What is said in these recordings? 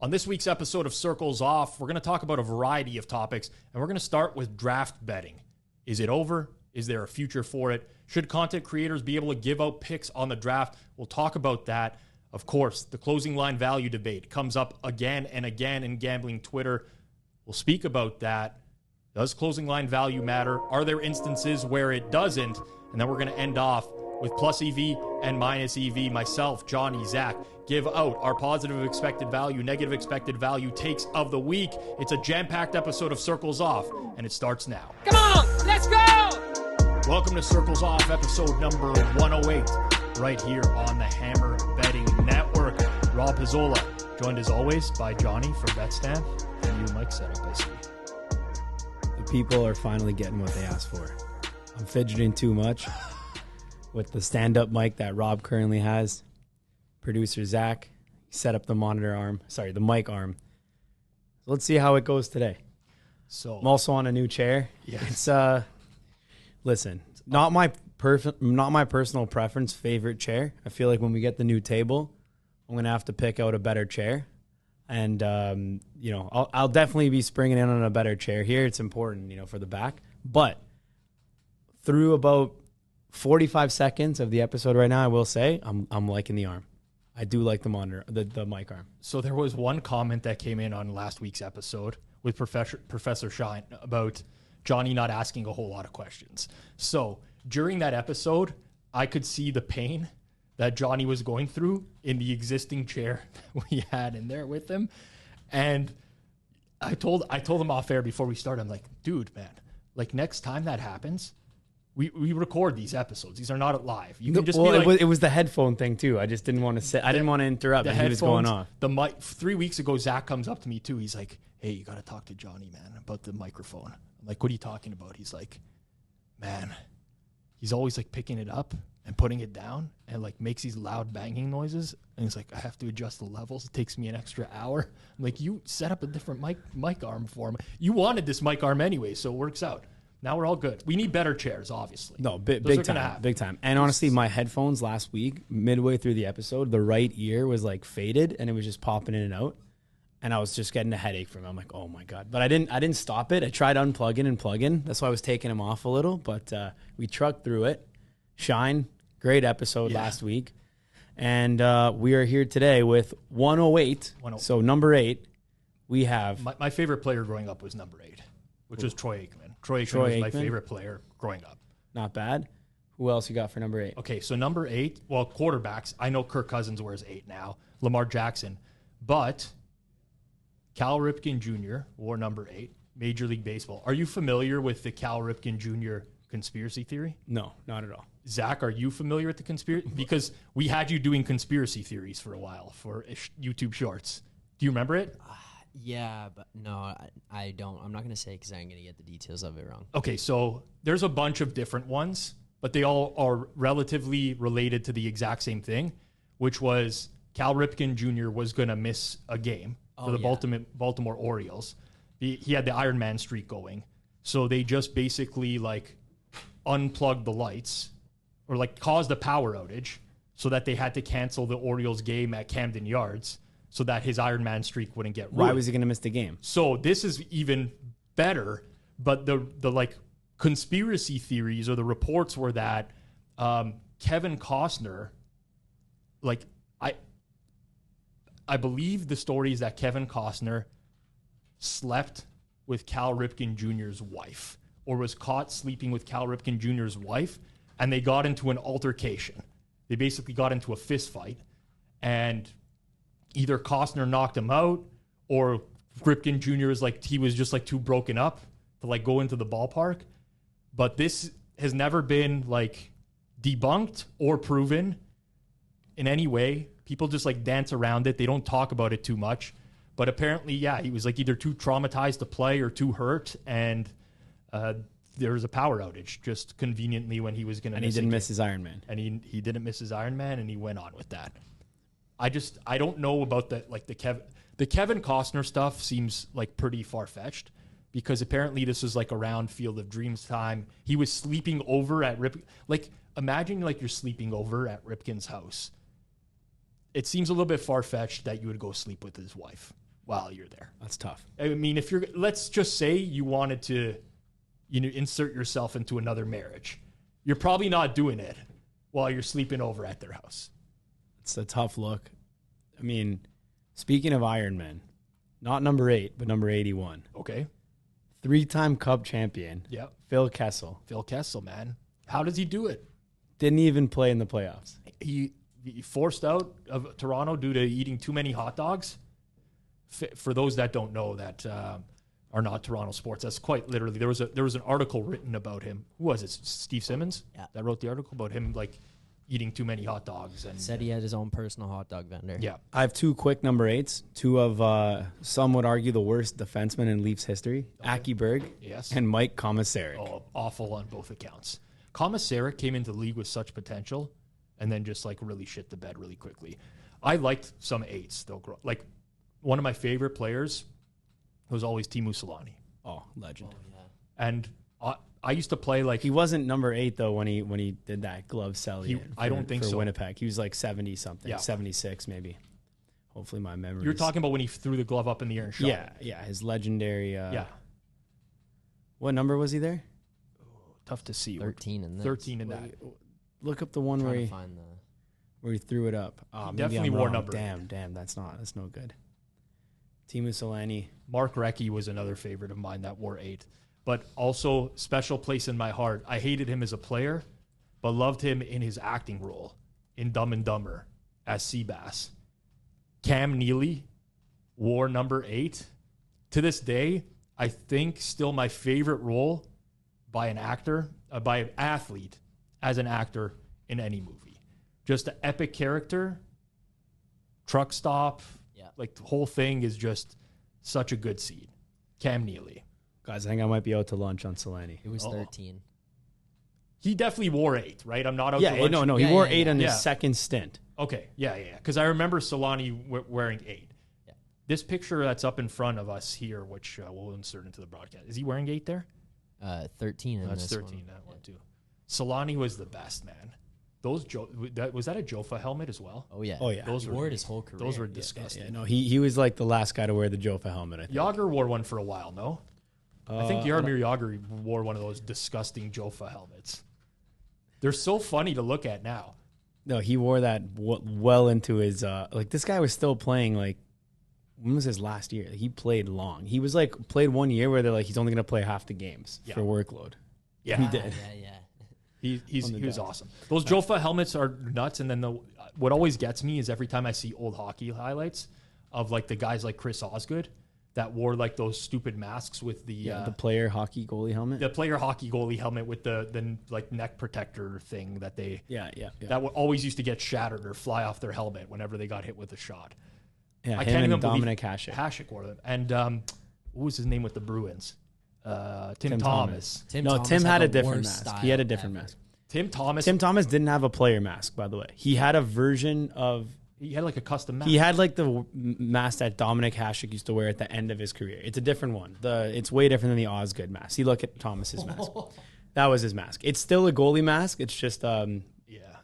On this week's episode of Circles Off, we're going to talk about a variety of topics, and we're going to start with draft betting. Is it over? Is there a future for it? Should content creators be able to give out picks on the draft? We'll talk about that. Of course, the closing line value debate comes up again and again in gambling Twitter. We'll speak about that. Does closing line value matter? Are there instances where it doesn't? And then we're going to end off with plus EV and minus EV. Myself, Johnny, Zach, give out our positive expected value, negative expected value takes of the week. It's a jam-packed episode of Circles Off, and it starts now. Come on, let's go! Welcome to Circles Off, episode number 108, right here on the Hammer Betting Network. Rob Pizzola, joined as always by Johnny from betstamp, and you, Mike, setup, I see. The people are finally getting what they asked for. I'm fidgeting too much with the stand-up mic that Rob currently has. Producer Zach set up the the mic arm. So let's see how it goes today. So I'm also on a new chair. Yeah. It's listen, not my personal preference favorite chair. I feel like when we get the new table, I'm gonna have to pick out a better chair, and I'll definitely be springing in on a better chair here. It's important, for the back. But through about 45 seconds of the episode right now, I will say I'm liking the arm. I do like the monitor, the mic arm. So there was one comment that came in on last week's episode with Professor Shine about Johnny not asking a whole lot of questions. So during that episode, I could see the pain that Johnny was going through in the existing chair that we had in there with him. And I told him off air before we started, I'm like, dude, man, like next time that happens, we record these episodes. These are not live. You can just be like, it was the headphone thing too. I just didn't want to sit. I didn't want to interrupt. The he was going off. The mic. 3 weeks ago, Zach comes up to me too. He's like, "Hey, you got to talk to Johnny, man, about the microphone." I'm like, "What are you talking about?" He's like, "Man, he's always like picking it up and putting it down, and like makes these loud banging noises." And he's like, "I have to adjust the levels. It takes me an extra hour." I'm like, "You set up a different mic arm for him. You wanted this mic arm anyway, so it works out." Now we're all good. We need better chairs, obviously. No, big time. And honestly, my headphones last week, midway through the episode, the right ear was like faded and it was just popping in and out. And I was just getting a headache from it. I'm like, oh my God. But I didn't stop it. I tried unplugging and plugging. That's why I was taking them off a little. But we trucked through it. Shine, great episode last week. And we are here today with 108. So number 8, we have... My favorite player growing up was number 8, which was Troy Aikman. Troy Aikman was my favorite player growing up. Not bad. Who else you got for number 8? Okay, so number 8, well, quarterbacks. I know Kirk Cousins wears 8 now. Lamar Jackson. But Cal Ripken Jr. wore number 8, Major League Baseball. Are you familiar with the Cal Ripken Jr. conspiracy theory? No, not at all. Zach, are you familiar with the conspiracy? Because we had you doing conspiracy theories for a while for YouTube Shorts. Do you remember it? Yeah, but no, I don't. I'm not going to say because I'm going to get the details of it wrong. Okay, so there's a bunch of different ones, but they all are relatively related to the exact same thing, which was Cal Ripken Jr. was going to miss a game for the Baltimore Orioles. He had the Iron Man streak going, so they just basically like unplugged the lights or like caused a power outage so that they had to cancel the Orioles game at Camden Yards, so that his Iron Man streak wouldn't get ruined. Why was he going to miss the game? So this is even better, but the like conspiracy theories or the reports were that Kevin Costner, like I believe the story is that Kevin Costner slept with Cal Ripken Jr.'s wife or was caught sleeping with Cal Ripken Jr.'s wife, and they got into an altercation. They basically got into a fist fight, and either Costner knocked him out or Ripken Jr. he was just like too broken up to like go into the ballpark. But this has never been like debunked or proven in any way. People just like dance around it. They don't talk about it too much. But apparently, he was like either too traumatized to play or too hurt. And there was a power outage just conveniently when he was going to miss. And he didn't miss his Iron Man. And he didn't miss his Iron Man, and he went on with that. I don't know about the Kevin Costner stuff seems like pretty far-fetched because apparently this was like around Field of Dreams time. He was sleeping over at imagine like you're sleeping over at Ripken's house. It seems a little bit far-fetched that you would go sleep with his wife. while you're there. That's tough. I mean, if you're, let's just say you wanted to, insert yourself into another marriage. You're probably not doing it while you're sleeping over at their house. It's a tough look. I mean, speaking of Iron Men, not number 8, but number 81. Okay. 3-time Cup champion. Yeah. Phil Kessel. Phil Kessel, man. How does he do it? Didn't even play in the playoffs. He forced out of Toronto due to eating too many hot dogs. For those that don't know that are not Toronto sports, that's quite literally. There was an article written about him. Who was it? Steve Simmons? Yeah. That wrote the article about him like eating too many hot dogs. And said he had his own personal hot dog vendor. Yeah. I have 2 quick number 8s. 2 of some would argue the worst defensemen in Leafs history. Okay. Aki Berg and Mike Komisarek. Oh, awful on both accounts. Komisarek came into the league with such potential and then just like really shit the bed really quickly. I liked some 8s though. Like one of my favorite players was always Teemu Selanne. Oh, legend. Oh, yeah. And I used to play like... He wasn't number 8 though when he did that glove sell. I don't think so. For Winnipeg. He was like 70 something, yeah. 76 maybe. Hopefully my memory. You're talking about when he threw the glove up in the air and shot. Yeah, his legendary yeah. What number was he there? Tough to see. 13 in this. 13 in that. Look up the one where he threw it up. He definitely wore number. Damn, that's no good. Teemu Selanne. Mark Recchi was another favorite of mine that wore 8. But also special place in my heart. I hated him as a player, but loved him in his acting role in Dumb and Dumber as Seabass. Cam Neely wore number 8. To this day, I think still my favorite role by an athlete as an actor in any movie. Just an epic character, truck stop, like the whole thing is just such a good scene. Cam Neely. Guys, I think I might be out to lunch on Selanne. It was 13. He definitely wore 8, right? I'm not out to lunch. He wore 8 on his second stint. Okay, yeah. Because I remember Selanne wearing 8. Yeah. This picture that's up in front of us here, which we'll insert into the broadcast, is he wearing 8 there? 13 in That's this 13, that one too. Selanne was the best, man. Was that a Jofa helmet as well? Oh yeah. Those wore it his whole career. Those were disgusting. Yeah. No, he was like the last guy to wear the Jofa helmet, I think. Yager wore one for a while, no? I think Jaromir Yager wore one of those disgusting Jofa helmets. They're so funny to look at now. No, he wore that well into his this guy was still playing like, when was his last year? He played long. He was like played 1 year where they're like he's only going to play half the games for workload. Yeah, he did. Yeah. He was awesome. Those Jofa helmets are nuts. And then what always gets me is every time I see old hockey highlights of like the guys like Chris Osgood that wore like those stupid masks with the player hockey goalie helmet. The player hockey goalie helmet with the like neck protector thing that they that always used to get shattered or fly off their helmet whenever they got hit with a shot. Yeah, I can't even Dominic Hasek. Hasek wore them. And what was his name with the Bruins? Tim Thomas. Tim had a different mask. He had a different mask. Tim Thomas didn't have a player mask, by the way. He had a version of... He had like a custom mask. He had like the mask that Dominic Hasek used to wear at the end of his career. It's a different one. It's way different than the Osgood mask. See, look at Thomas's mask. That was his mask. It's still a goalie mask. It's just...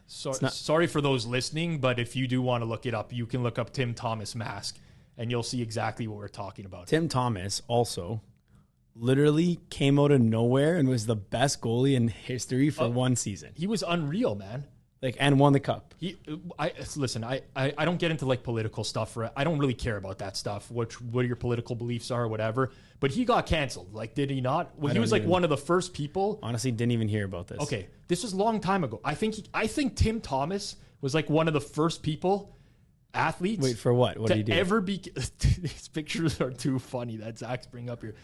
sorry for those listening, but if you do want to look it up, you can look up Tim Thomas mask, and you'll see exactly what we're talking about. Tim Thomas also literally came out of nowhere and was the best goalie in history for one season. He was unreal, man. And won the cup. Listen, I don't get into like political stuff. I don't really care about that stuff. What your political beliefs are, or whatever. But he got canceled. Like, did he not? Well, he was like one of the first people. Honestly, didn't even hear about this. Okay, this was a long time ago. I think Tim Thomas was like one of the first athletes. Wait, for what? What did he do? Ever be? These pictures are too funny that Zach's bringing up here.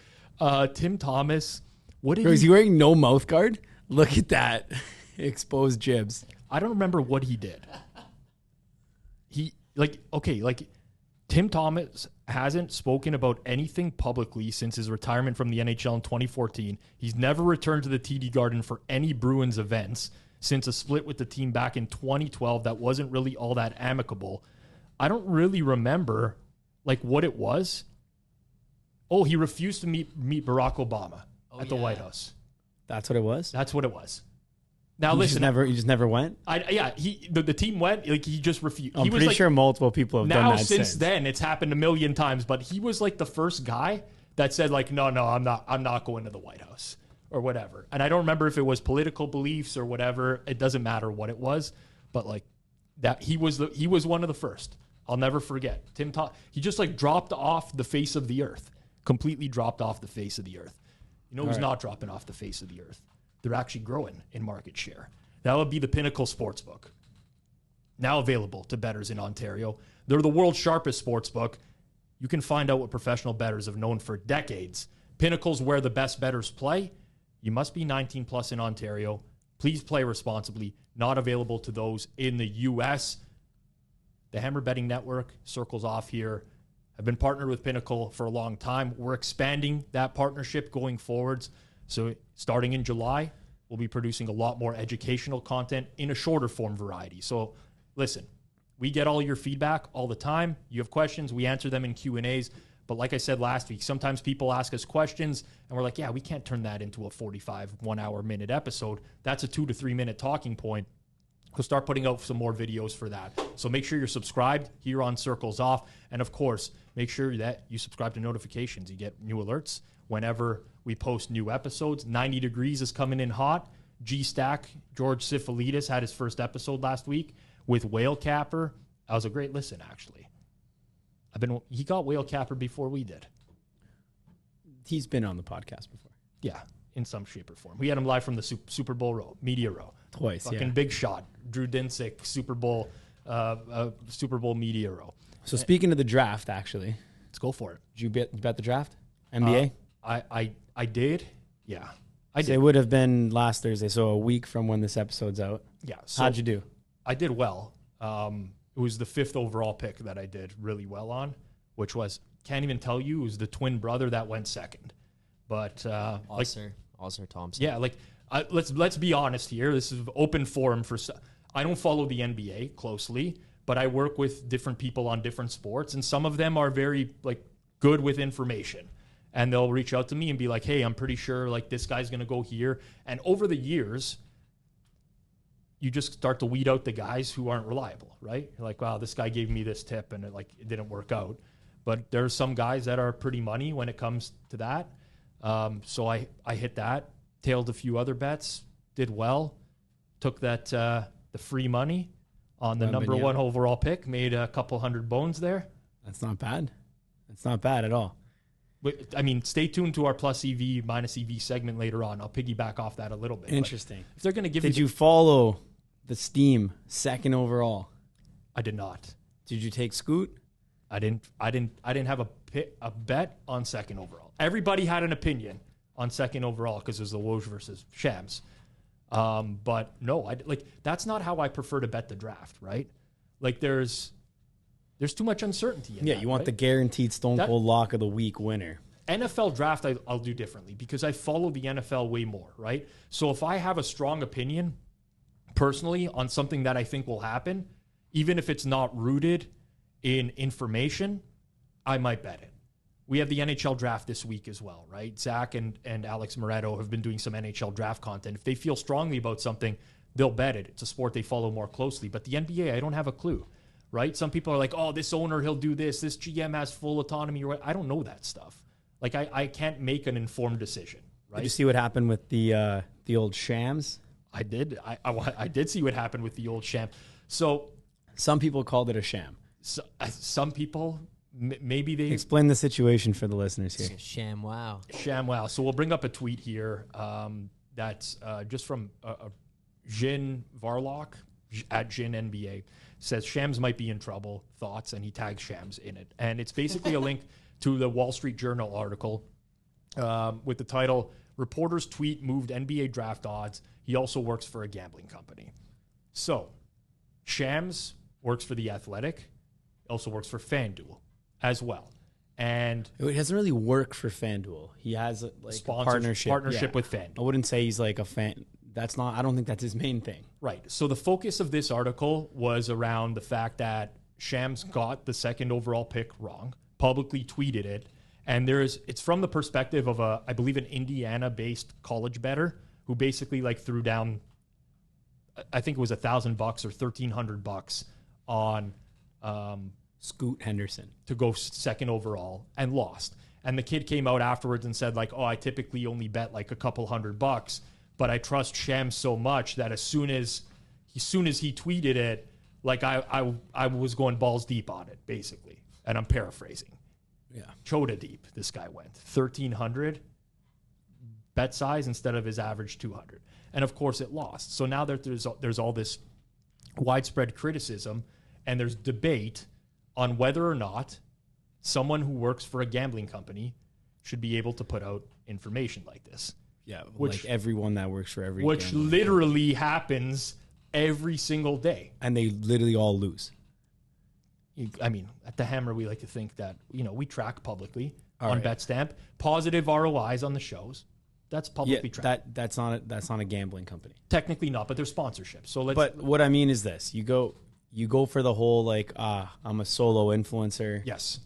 Tim Thomas. What did is he wearing no mouth guard? Look at that. Exposed jibs. I don't remember what he did. Tim Thomas hasn't spoken about anything publicly since his retirement from the NHL in 2014. He's never returned to the TD Garden for any Bruins events since a split with the team back in 2012 that wasn't really all that amicable. I don't really remember like what it was. Oh, he refused to meet Barack Obama at the White House. That's what it was? That's what it was. Now You listen, just never went. The team went, like, he just refused. I'm He was pretty like, sure multiple people have done now that since then it's happened a million times, but he was like the first guy that said like, no, I'm not going to the White House or whatever. And I don't remember if it was political beliefs or whatever. It doesn't matter what it was, but like that he was one of the first. I'll never forget. He just like dropped off the face of the earth, completely dropped off the face of the earth. You know who's not dropping off the face of the earth? They're actually growing in market share. That would be the Pinnacle Sportsbook. Now available to bettors in Ontario. They're the world's sharpest sportsbook. You can find out what professional bettors have known for decades. Pinnacle's where the best bettors play. You must be 19 plus in Ontario. Please play responsibly. Not available to those in the U.S. The Hammer Betting Network, circles off here. I've been partnered with Pinnacle for a long time. We're expanding that partnership going forwards. So starting in July, we'll be producing a lot more educational content in a shorter form variety. So listen, we get all your feedback all the time. You have questions, we answer them in Q&As. But like I said last week, sometimes people ask us questions and we're like, yeah, we can't turn that into a 45 1-hour-minute episode. That's a 2 to 3 minute talking point. We'll start putting out some more videos for that. So make sure you're subscribed here on Circles Off. And of course, make sure that you subscribe to notifications. You get new alerts whenever we post new episodes. 90 Degrees is coming in hot. G-Stack, George Sifilidis had his first episode last week with Whale Capper. That was a great listen, actually. He got Whale Capper before we did. He's been on the podcast before. Yeah, in some shape or form. We had him live from the Super Bowl row, media row. Twice, Fucking big shot. Drew Dinsick, Super Bowl media row. So speaking of the draft, actually. Let's go for it. Did you bet the draft? NBA? I did. Yeah. I did. So it would have been last Thursday, so a week from when this episode's out. Yeah. So how'd you do? I did well. It was the 5th overall pick that I did really well on, which was, can't even tell you, it was the twin brother that went second. But Oscar Thompson. Yeah, like let's be honest here. This is open forum for. I don't follow the NBA closely, but I work with different people on different sports, and some of them are very like good with information, and they'll reach out to me and be like, "Hey, I'm pretty sure like this guy's going to go here." And over the years, you just start to weed out the guys who aren't reliable, right? You're like, "Wow, this guy gave me this tip, and it didn't work out." But there's some guys that are pretty money when it comes to that. So I hit that, tailed a few other bets, did well, took that the free money on the number one overall pick, made a couple hundred bones there. That's not bad. That's not bad at all. I mean, stay tuned to our plus EV, minus EV segment later on. I'll piggyback off that a little bit. Interesting. If they're going to give Did you follow the Steam second overall? I did not. Did you take Scoot? I didn't have a bet on second overall. Everybody had an opinion on second overall because it was the Woj versus Shams. But no, that's not how I prefer to bet the draft, right? Like there's too much uncertainty in that, you want right? the guaranteed Stone Cold lock of the week winner. NFL draft, I'll do differently because I follow the NFL way more, right? So if I have a strong opinion personally on something that I think will happen, even if it's not rooted in information, I might bet it. We have the NHL draft this week as well, right? Zach and Alex Moretto have been doing some NHL draft content. If they feel strongly about something, they'll bet it. It's a sport they follow more closely. But the NBA, I don't have a clue, right? Some people are like, oh, this owner, he'll do this. This GM has full autonomy. I don't know that stuff. Like, I can't make an informed decision, right? Did you see what happened with the old Shams? I did. I did see what happened with the old Sham. So some people called it a sham. Some people, maybe they... Explain the situation for the listeners here. Sham wow. So we'll bring up a tweet here that's just from Jin Varlock at Jin NBA. Says Shams might be in trouble, thoughts, and he tags Shams in it. And it's basically a link to the Wall Street Journal article with the title, Reporter's Tweet Moved NBA Draft Odds. He also works for a gambling company. So Shams works for The Athletic, also works for FanDuel as well. And it doesn't really work for FanDuel. He has a partnership with FanDuel. I wouldn't say he's like a fan. I don't think that's his main thing. Right. So the focus of this article was around the fact that Shams got the second overall pick wrong, publicly tweeted it. And it's from the perspective of I believe an Indiana-based college bettor who basically threw down I think it was $1,000 or $1,300 on Scoot Henderson to go second overall and lost. And the kid came out afterwards and said like, oh, I typically only bet like a couple $100, but I trust Shams so much that as soon as he tweeted it, like I was going balls deep on it, basically. And I'm paraphrasing. Yeah. Chota deep, this guy went. 1,300 bet size instead of his average 200. And of course it lost. So now that there's all this widespread criticism and there's debate on whether or not someone who works for a gambling company should be able to put out information like this. Yeah, like everyone that works for every which literally happens every single day. And they literally all lose. I mean, at the Hammer, we like to think that, we track publicly all on right. betstamp, positive ROIs on the shows. That's publicly tracked. That's not a gambling company. Technically not, but they're sponsorships. So But what I mean is this: you go for the whole like, I'm a solo influencer. Yes,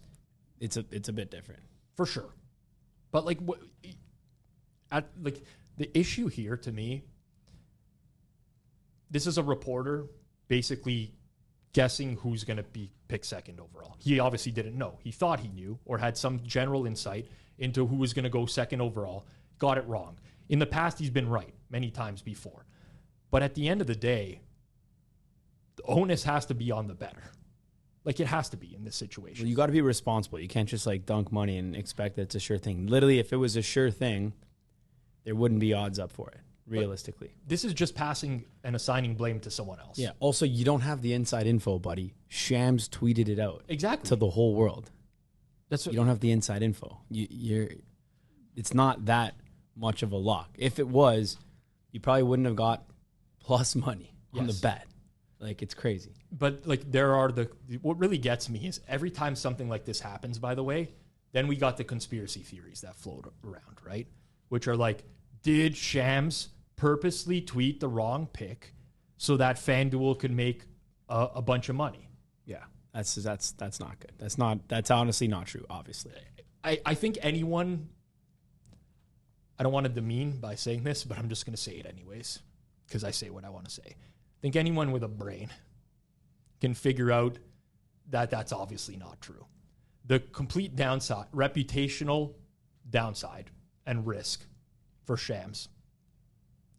it's a bit different for sure. But like, the issue here to me, this is a reporter basically guessing who's going to be picked second overall. He obviously didn't know. He thought he knew or had some general insight into who was going to go second overall. Got it wrong. In the past, he's been right many times before. But at the end of the day, the onus has to be on the bettor. Like, it has to be in this situation. Well, you got to be responsible. You can't just like dunk money and expect that it's a sure thing. Literally, if it was a sure thing, there wouldn't be odds up for it, realistically. But this is just passing and assigning blame to someone else. Yeah. Also, you don't have the inside info, buddy. Shams tweeted it out exactly to the whole world. That's what, you don't have the inside info. It's not that much of a lock. If it was, you probably wouldn't have got plus money on the bet. Like, it's crazy. But like, what really gets me is every time something like this happens, by the way, then we got the conspiracy theories that float around, right? Which are like, did Shams purposely tweet the wrong pick so that FanDuel could make a bunch of money? Yeah, that's not good. That's honestly not true, obviously. I think anyone, I don't want to demean by saying this, but I'm just going to say it anyways, because I say what I want to say. I think anyone with a brain can figure out that that's obviously not true. The complete downside, reputational downside and risk for Shams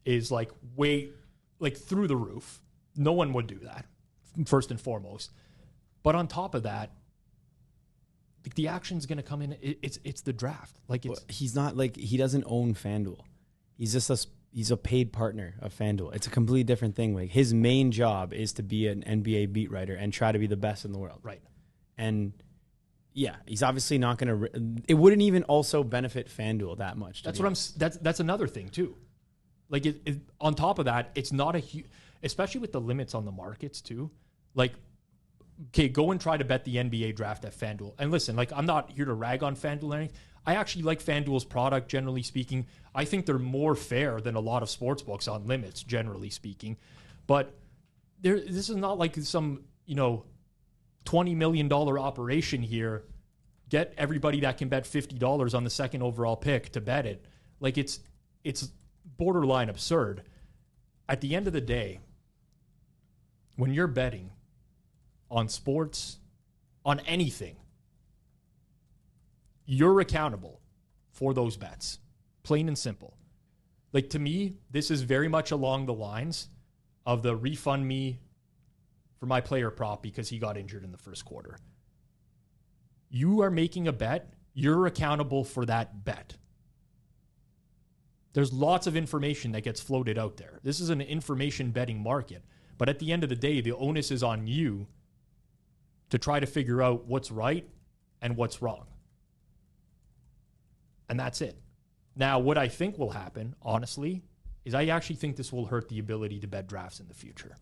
is like through the roof. No one would do that, first and foremost. But on top of that, the action's going to come in. It's the draft. Like, he's not like, he doesn't own FanDuel. He's just he's a paid partner of FanDuel. It's a completely different thing. Like, his main job is to be an NBA beat writer and try to be the best in the world. Right. And yeah, he's obviously not going to. It wouldn't even also benefit FanDuel that much. That's another thing too. Like, on top of that, it's not a huge, especially with the limits on the markets too. Like, okay, go and try to bet the NBA draft at FanDuel. And listen, like, I'm not here to rag on FanDuel or anything. I actually like FanDuel's product, generally speaking. I think they're more fair than a lot of sportsbooks on limits, generally speaking. But this is not like some, $20 million operation here. Get everybody that can bet $50 on the second overall pick to bet it. Like, it's borderline absurd. At the end of the day, when you're betting on sports, on anything, you're accountable for those bets. Plain and simple. Like, to me, this is very much along the lines of the refund me for my player prop because he got injured in the first quarter. You are making a bet. You're accountable for that bet. There's lots of information that gets floated out there. This is an information betting market. But at the end of the day, the onus is on you to try to figure out what's right and what's wrong. And that's it. Now, what I think will happen, honestly, is I actually think this will hurt the ability to bet drafts in the future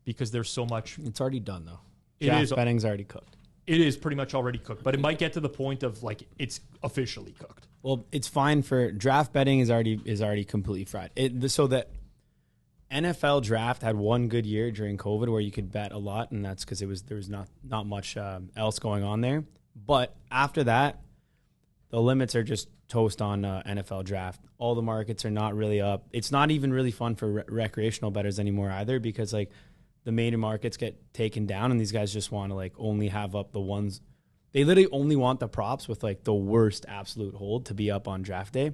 because there's so much. It's already done, though. Draft betting's already cooked. It is pretty much already cooked, but it might get to the point of like it's officially cooked. Well, it's fine for draft betting is already completely fried. So that NFL draft had one good year during COVID where you could bet a lot, and that's because there was not much else going on there. But after that, the limits are just toast on NFL draft. All the markets are not really up. It's not even really fun for recreational bettors anymore either, because like the major markets get taken down and these guys just want to like only have up the ones. They literally only want the props with like the worst absolute hold to be up on draft day.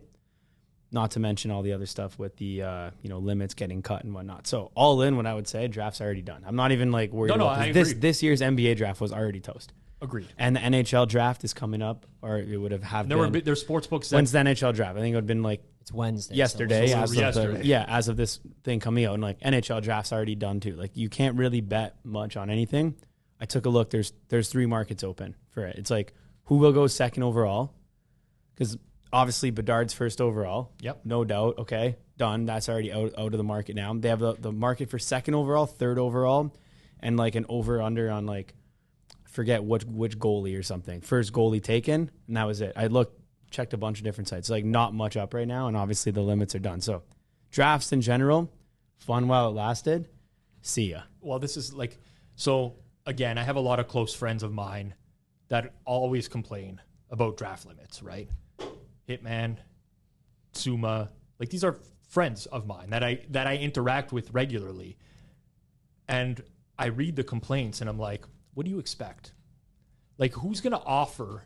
Not to mention all the other stuff with the limits getting cut and whatnot. So all in, what I would say, draft's already done. I'm not even like worried about this. This year's NBA draft was already toast. Agreed. And the NHL draft is coming up, or it would have been. There's sportsbooks. When's the NHL draft? I think it would have been like it's Wednesday. Yesterday, yesterday. As of this thing coming out, and like NHL draft's already done too. Like you can't really bet much on anything. I took a look. There's 3 markets open for it. It's like who will go second overall, because obviously Bedard's first overall. Yep. No doubt. Okay, done. That's already out of the market now. They have the market for second overall, third overall, and like an over under on like forget which goalie or something. First goalie taken, and that was it. I checked a bunch of different sites. Like not much up right now, and obviously the limits are done. So drafts in general, fun while it lasted. See ya. Well, this is like so. Again, I have a lot of close friends of mine that always complain about draft limits, right? Hitman, Suma, like these are friends of mine that I interact with regularly. And I read the complaints and I'm like, what do you expect? Like who's going to offer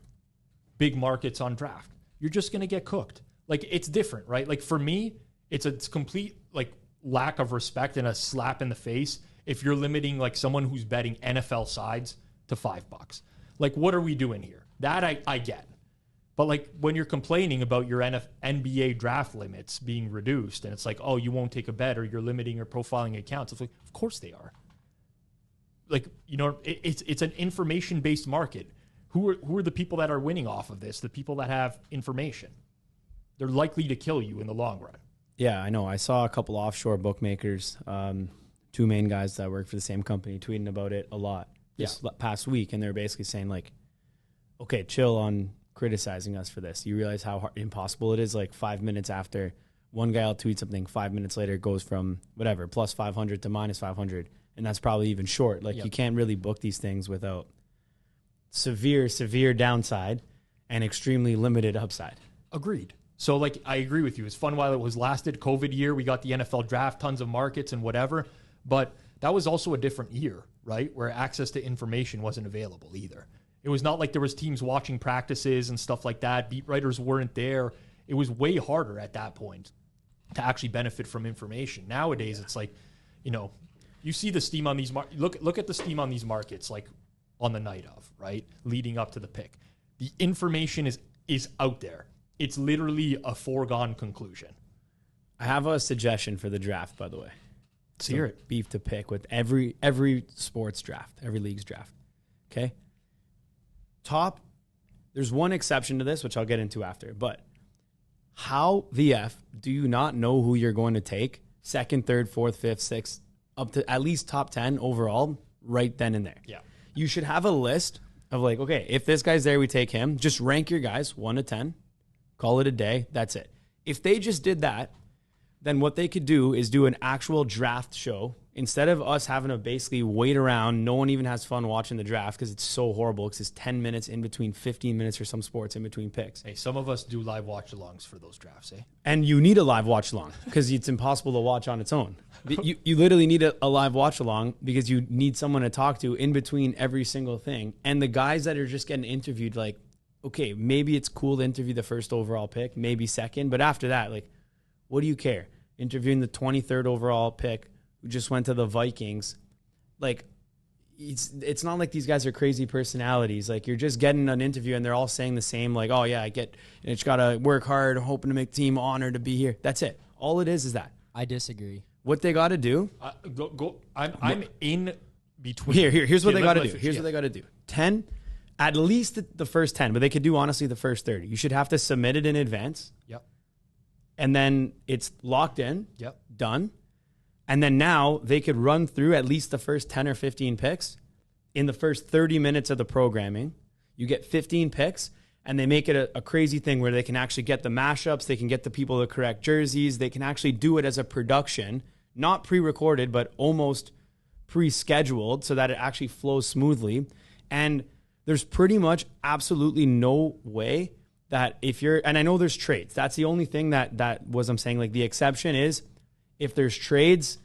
big markets on draft? You're just going to get cooked. Like it's different, right? Like for me, it's complete like lack of respect and a slap in the face if you're limiting like someone who's betting NFL sides to $5. Like, what are we doing here? That I get. But like when you're complaining about your NBA draft limits being reduced and it's like, oh, you won't take a bet or you're limiting or profiling accounts. It's like, of course they are. Like, it's an information-based market. Who are the people that are winning off of this? The people that have information. They're likely to kill you in the long run. Yeah, I know. I saw a couple offshore bookmakers, 2 main guys that work for the same company, tweeting about it a lot this past week, and they're basically saying like, okay, chill on criticizing us for this. You realize how impossible it is? Like 5 minutes after one guy will tweet something, 5 minutes later it goes from whatever, plus 500 to minus 500, and that's probably even short. Like you can't really book these things without severe downside and extremely limited upside. Agreed. So like I agree with you. It's fun while it was lasted. COVID year, we got the NFL draft, tons of markets and whatever. But that was also a different year, right? Where access to information wasn't available either. It was not like there was teams watching practices and stuff like that. Beat writers weren't there. It was way harder at that point to actually benefit from information. Nowadays, it's like, you see the steam on these look at the steam on these markets like on the night of, right? Leading up to the pick. The information is out there. It's literally a foregone conclusion. I have a suggestion for the draft, by the way. Let's hear it. Beef to pick with every sports draft, every league's draft. Okay? There's one exception to this, which I'll get into after, but how the F do you not know who you're going to take second, third, fourth, fifth, sixth, up to at least top 10 overall right then and there? Yeah. You should have a list of like, okay, if this guy's there, we take him. Just rank your guys 1 to 10. Call it a day. That's it. If they just did that, then what they could do is do an actual draft show. Instead of us having to basically wait around, no one even has fun watching the draft because it's so horrible because it's 10 minutes in between 15 minutes for some sports in between picks. Hey, some of us do live watch-alongs for those drafts, eh? And you need a live watch-along because it's impossible to watch on its own. You literally need a live watch-along because you need someone to talk to in between every single thing. And the guys that are just getting interviewed, like, okay, maybe it's cool to interview the first overall pick, maybe second, but after that, like, what do you care? Interviewing the 23rd overall pick who just went to the Vikings, like, it's not like these guys are crazy personalities. Like, you're just getting an interview and they're all saying the same, like, oh yeah, it's got to work hard, hoping to make the team, honored to be here. That's it. All it is that. I disagree. What they got to do? I'm in between. Here's what they got to do. Here's what they got to do. 10, at least the first 10, but they could do honestly the first 30. You should have to submit it in advance. Yep. And then it's locked in. Yep. Done. And then now they could run through at least the first 10 or 15 picks in the first 30 minutes of the programming. You get 15 picks, and they make it a crazy thing where they can actually get the mashups, they can get the people the correct jerseys, they can actually do it as a production, not pre-recorded, but almost pre-scheduled so that it actually flows smoothly. And there's pretty much absolutely no way that if you're, and I know there's trades. That's the only thing that was I'm saying, like the exception is if there's trades,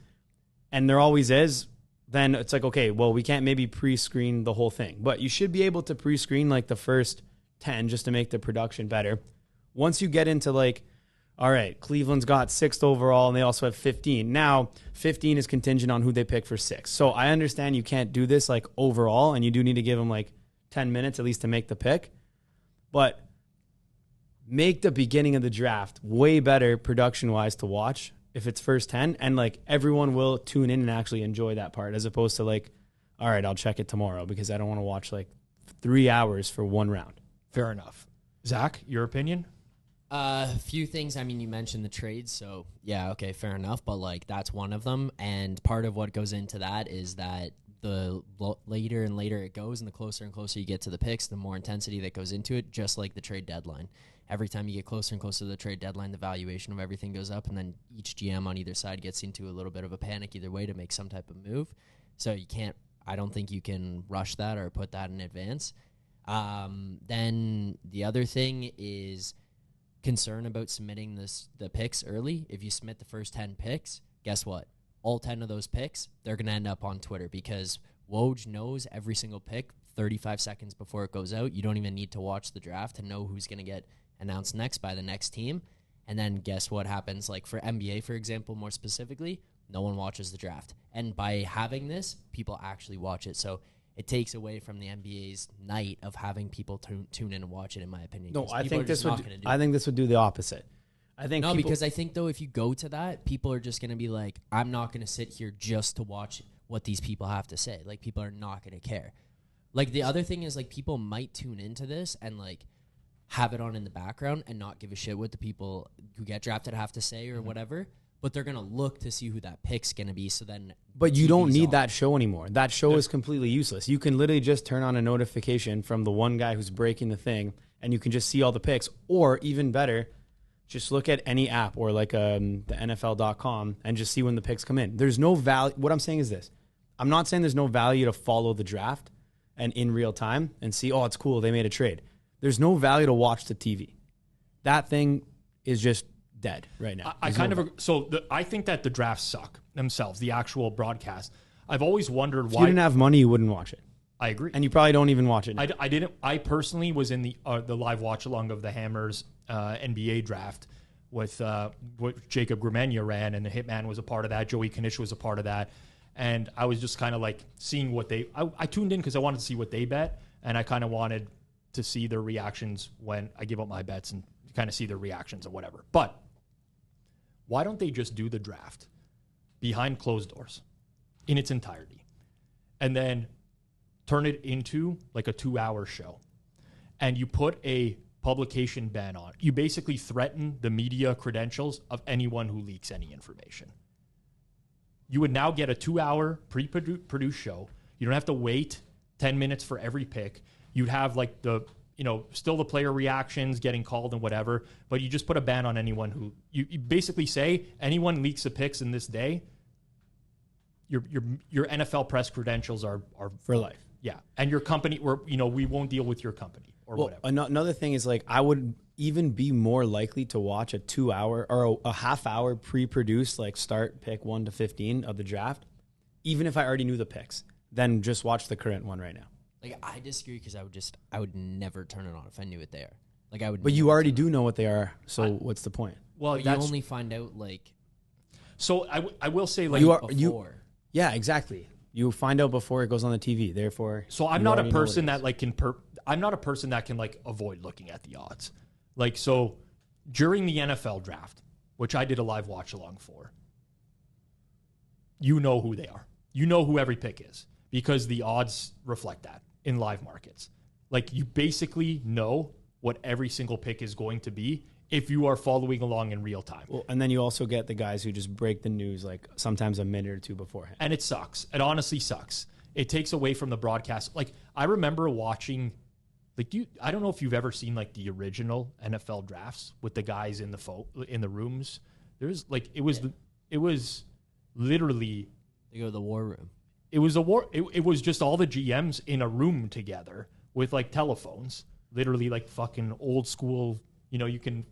and there always is, then it's like, okay, well, we can't maybe pre-screen the whole thing. But you should be able to pre-screen like the first 10 just to make the production better. Once you get into like, all right, Cleveland's got 6th overall and they also have 15. Now, 15 is contingent on who they pick for 6. So I understand you can't do this like overall, and you do need to give them like 10 minutes at least to make the pick. But make the beginning of the draft way better production-wise to watch if it's first 10, and like everyone will tune in and actually enjoy that part, as opposed to like, all right, I'll check it tomorrow because I don't want to watch like 3 hours for one round. Fair enough. Zach, your opinion? A few things. I mean, you mentioned the trades, so yeah, okay, fair enough. But like, that's one of them, and part of what goes into that is that the later and later it goes, and the closer and closer you get to the picks, the more intensity that goes into it. Just like the trade deadline, every time you get closer and closer to the trade deadline, the valuation of everything goes up, and then each GM on either side gets into a little bit of a panic either way to make some type of move. So you can't. I don't think you can rush that or put that in advance. Then the other thing is concern about submitting the picks early. If you submit the first 10 picks, guess what? All 10 of those picks, they're going to end up on Twitter because Woj knows every single pick 35 seconds before it goes out. You don't even need to watch the draft to know who's going to get announced next by the next team. And then guess what happens? Like for NBA, for example, more specifically, no one watches the draft. And by having this, people actually watch it. So it takes away from the NBA's night of having people tune in and watch it, in my opinion. No, I think this would do the opposite. Because I think, though, if you go to that, people are just going to be like, I'm not going to sit here just to watch what these people have to say. Like, people are not going to care. Like, the other thing is, like, people might tune into this and, like, have it on in the background and not give a shit what the people who get drafted have to say or whatever. But they're going to look to see who that pick's going to be. So then, but you don't need that show anymore. That show is completely useless. You can literally just turn on a notification from the one guy who's breaking the thing, and you can just see all the picks. Or even better, just look at any app or like the NFL.com and just see when the picks come in. There's no value. What I'm saying is this. I'm not saying there's no value to follow the draft and in real time and see, oh, it's cool, they made a trade. There's no value to watch the TV. That thing is just dead right now. I think that the drafts suck themselves, the actual broadcast. I've always wondered why. If you didn't have money, you wouldn't watch it. I agree. And you probably don't even watch it now. I didn't. I personally was in the live watch along of the Hammers NBA draft with what Jacob Grimenia ran, and the Hitman was a part of that. Joey Kanish was a part of that. And I was just kind of like seeing what I tuned in because I wanted to see what they bet, and I kind of wanted to see their reactions when I give up my bets and kind of see their reactions or whatever. But why don't they just do the draft behind closed doors in its entirety and then turn it into like a 2-hour show? And you put a publication ban on it. You basically threaten the media credentials of anyone who leaks any information. You would now get a 2-hour pre-produced show. You don't have to wait 10 minutes for every pick. You'd have like still the player reactions getting called and whatever, but you just put a ban on anyone who you basically say anyone leaks the picks in this day, your NFL press credentials are for life. Yeah. And your company, we won't deal with your company or whatever. Another thing is like, I would even be more likely to watch a 2-hour or a half-hour pre-produced, like start pick 1 to 15 of the draft, even if I already knew the picks, than just watch the current one right now. Like, I disagree because I would never turn it on if I knew what they are. Like, I would. But you already do know what they are, so what's the point? Well, you only find out like. So I will say like before. Yeah, exactly. You find out before it goes on the TV. Therefore, so I'm not a person that like I'm not a person that can like avoid looking at the odds. Like, so during the NFL draft, which I did a live watch along for, you know who they are. You know who every pick is because the odds reflect that in live markets. Like, you basically know what every single pick is going to be if you are following along in real time. Well, and then you also get the guys who just break the news like sometimes a minute or two beforehand. And it sucks. It honestly sucks. It takes away from the broadcast. Like, I remember watching, like, I don't know if you've ever seen like the original NFL drafts with the guys in the rooms. There's like, it was literally. They go to the war room. It was a war. It was just all the GMs in a room together with like telephones, literally like fucking old school, you know, you can,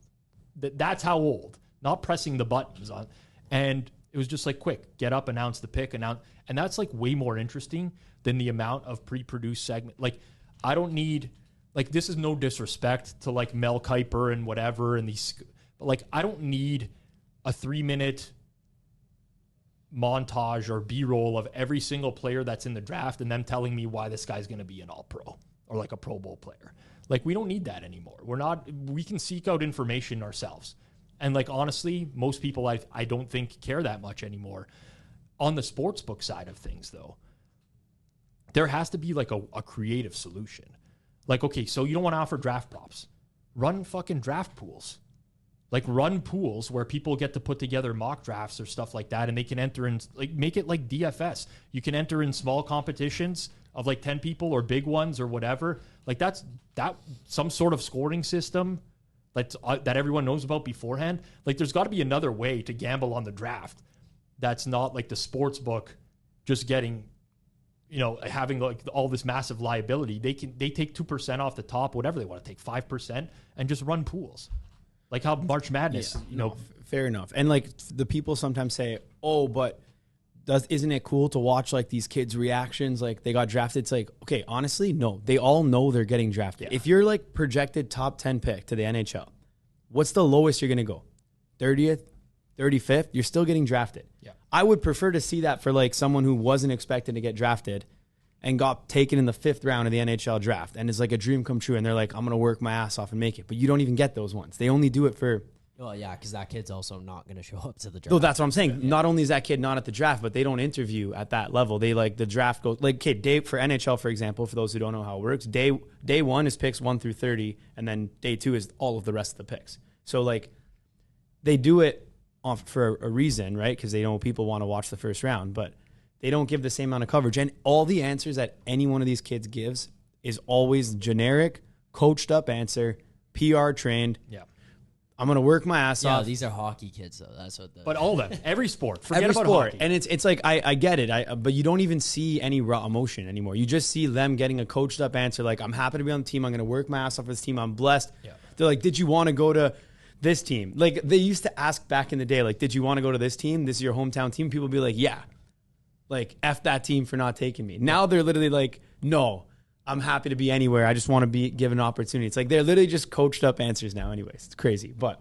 that's how old, not pressing the buttons on. And it was just like, quick, get up, announce the pick, and that's like way more interesting than the amount of pre-produced segment. Like, I don't need, like, this is no disrespect to like Mel Kiper and whatever, and these, but like, I don't need a 3-minute montage or B-roll of every single player that's in the draft and them telling me why this guy's going to be an all-pro or like a Pro Bowl player. Like, we don't need that anymore. We can seek out information ourselves. And like, honestly, most people I don't think care that much anymore. On the sportsbook side of things, though, there has to be like a creative solution. Like, okay, so you don't want to offer draft props. Run fucking draft pools. Like, run pools where people get to put together mock drafts or stuff like that, and they can enter in, like, make it like DFS. You can enter in small competitions of like 10 people or big ones or whatever. Like, that some sort of scoring system that everyone knows about beforehand. Like, there's got to be another way to gamble on the draft that's not like the sports book just getting, you know, having like all this massive liability. They take 2% off the top, whatever they want to take, 5%, and just run pools. Like how March Madness, you know. Fair enough. And like the people sometimes say, oh, but isn't it cool to watch like these kids' reactions? Like they got drafted. It's like, okay, honestly, no. They all know they're getting drafted. Yeah. If you're like projected top 10 pick to the NHL, what's the lowest you're going to go? 30th, 35th? You're still getting drafted. Yeah. I would prefer to see that for like someone who wasn't expected to get drafted and got taken in the 5th round of the NHL draft and it's like a dream come true and they're like, I'm going to work my ass off and make it. But you don't even get those ones. They only do it for... Well, yeah, because that kid's also not going to show up to the draft. No, that's what I'm saying. Yeah. Not only is that kid not at the draft, but they don't interview at that level. They like the draft goes... Like, okay, day for NHL, for example, for those who don't know how it works, day 1 is picks 1 through 30, and then day 2 is all of the rest of the picks. So, like, they do it for a reason, right? Because they know people want to watch the first round, but... They don't give the same amount of coverage. And all the answers that any one of these kids gives is always generic, coached up answer, PR trained. Yeah. I'm going to work my ass off. Yeah, these are hockey kids, though. That's what But all of them. Every sport. Forget every about sport. hockey. And it's like, I get it. But you don't even see any raw emotion anymore. You just see them getting a coached up answer. Like, I'm happy to be on the team. I'm going to work my ass off for this team. I'm blessed. Yeah. They're like, did you want to go to this team? Like, they used to ask back in the day, like, did you want to go to this team? This is your hometown team. People would be like, yeah. Like, F that team for not taking me. Now they're literally like, no, I'm happy to be anywhere. I just want to be given an opportunity. It's like they're literally just coached up answers now anyways. It's crazy. But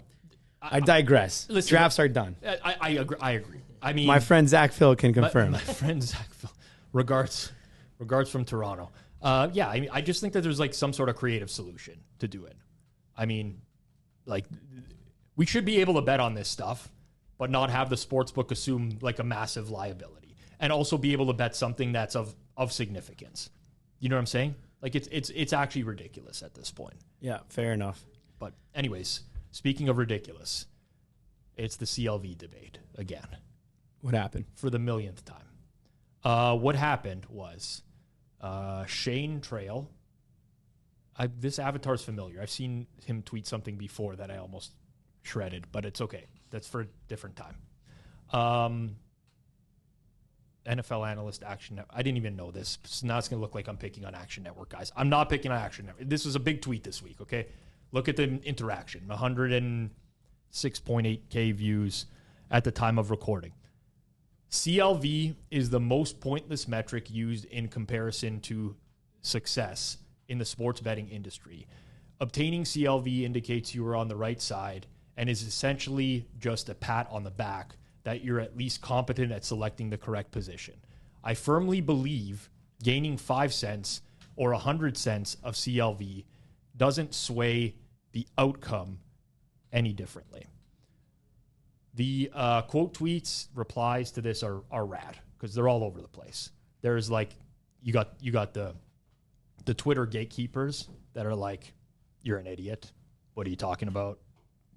I digress. Listen, drafts are done. I agree. I mean, my friend Zach Phil can confirm. My friend Zach Phil. Regards from Toronto. Yeah, I mean, I just think that there's like some sort of creative solution to do it. I mean, like, we should be able to bet on this stuff, but not have the sportsbook assume like a massive liability. And also be able to bet something that's of significance. You know what I'm saying? Like, it's actually ridiculous at this point. Yeah, fair enough. But anyways, speaking of ridiculous, it's the CLV debate again. What happened? For the millionth time. What happened was Shane Trail. This avatar's familiar. I've seen him tweet something before that I almost shredded, but it's okay. That's for a different time. NFL analyst, Action Network. I didn't even know this. So now it's going to look like I'm picking on Action Network, guys. I'm not picking on Action Network. This was a big tweet this week, okay? Look at the interaction. 106.8K views at the time of recording. CLV is the most pointless metric used in comparison to success in the sports betting industry. Obtaining CLV indicates you are on the right side and is essentially just a pat on the back that you're at least competent at selecting the correct position. I firmly believe gaining 5 cents or 100 cents of CLV doesn't sway the outcome any differently. The quote tweets, replies to this are rad because they're all over the place. There's like, you got the Twitter gatekeepers that are like, you're an idiot. What are you talking about?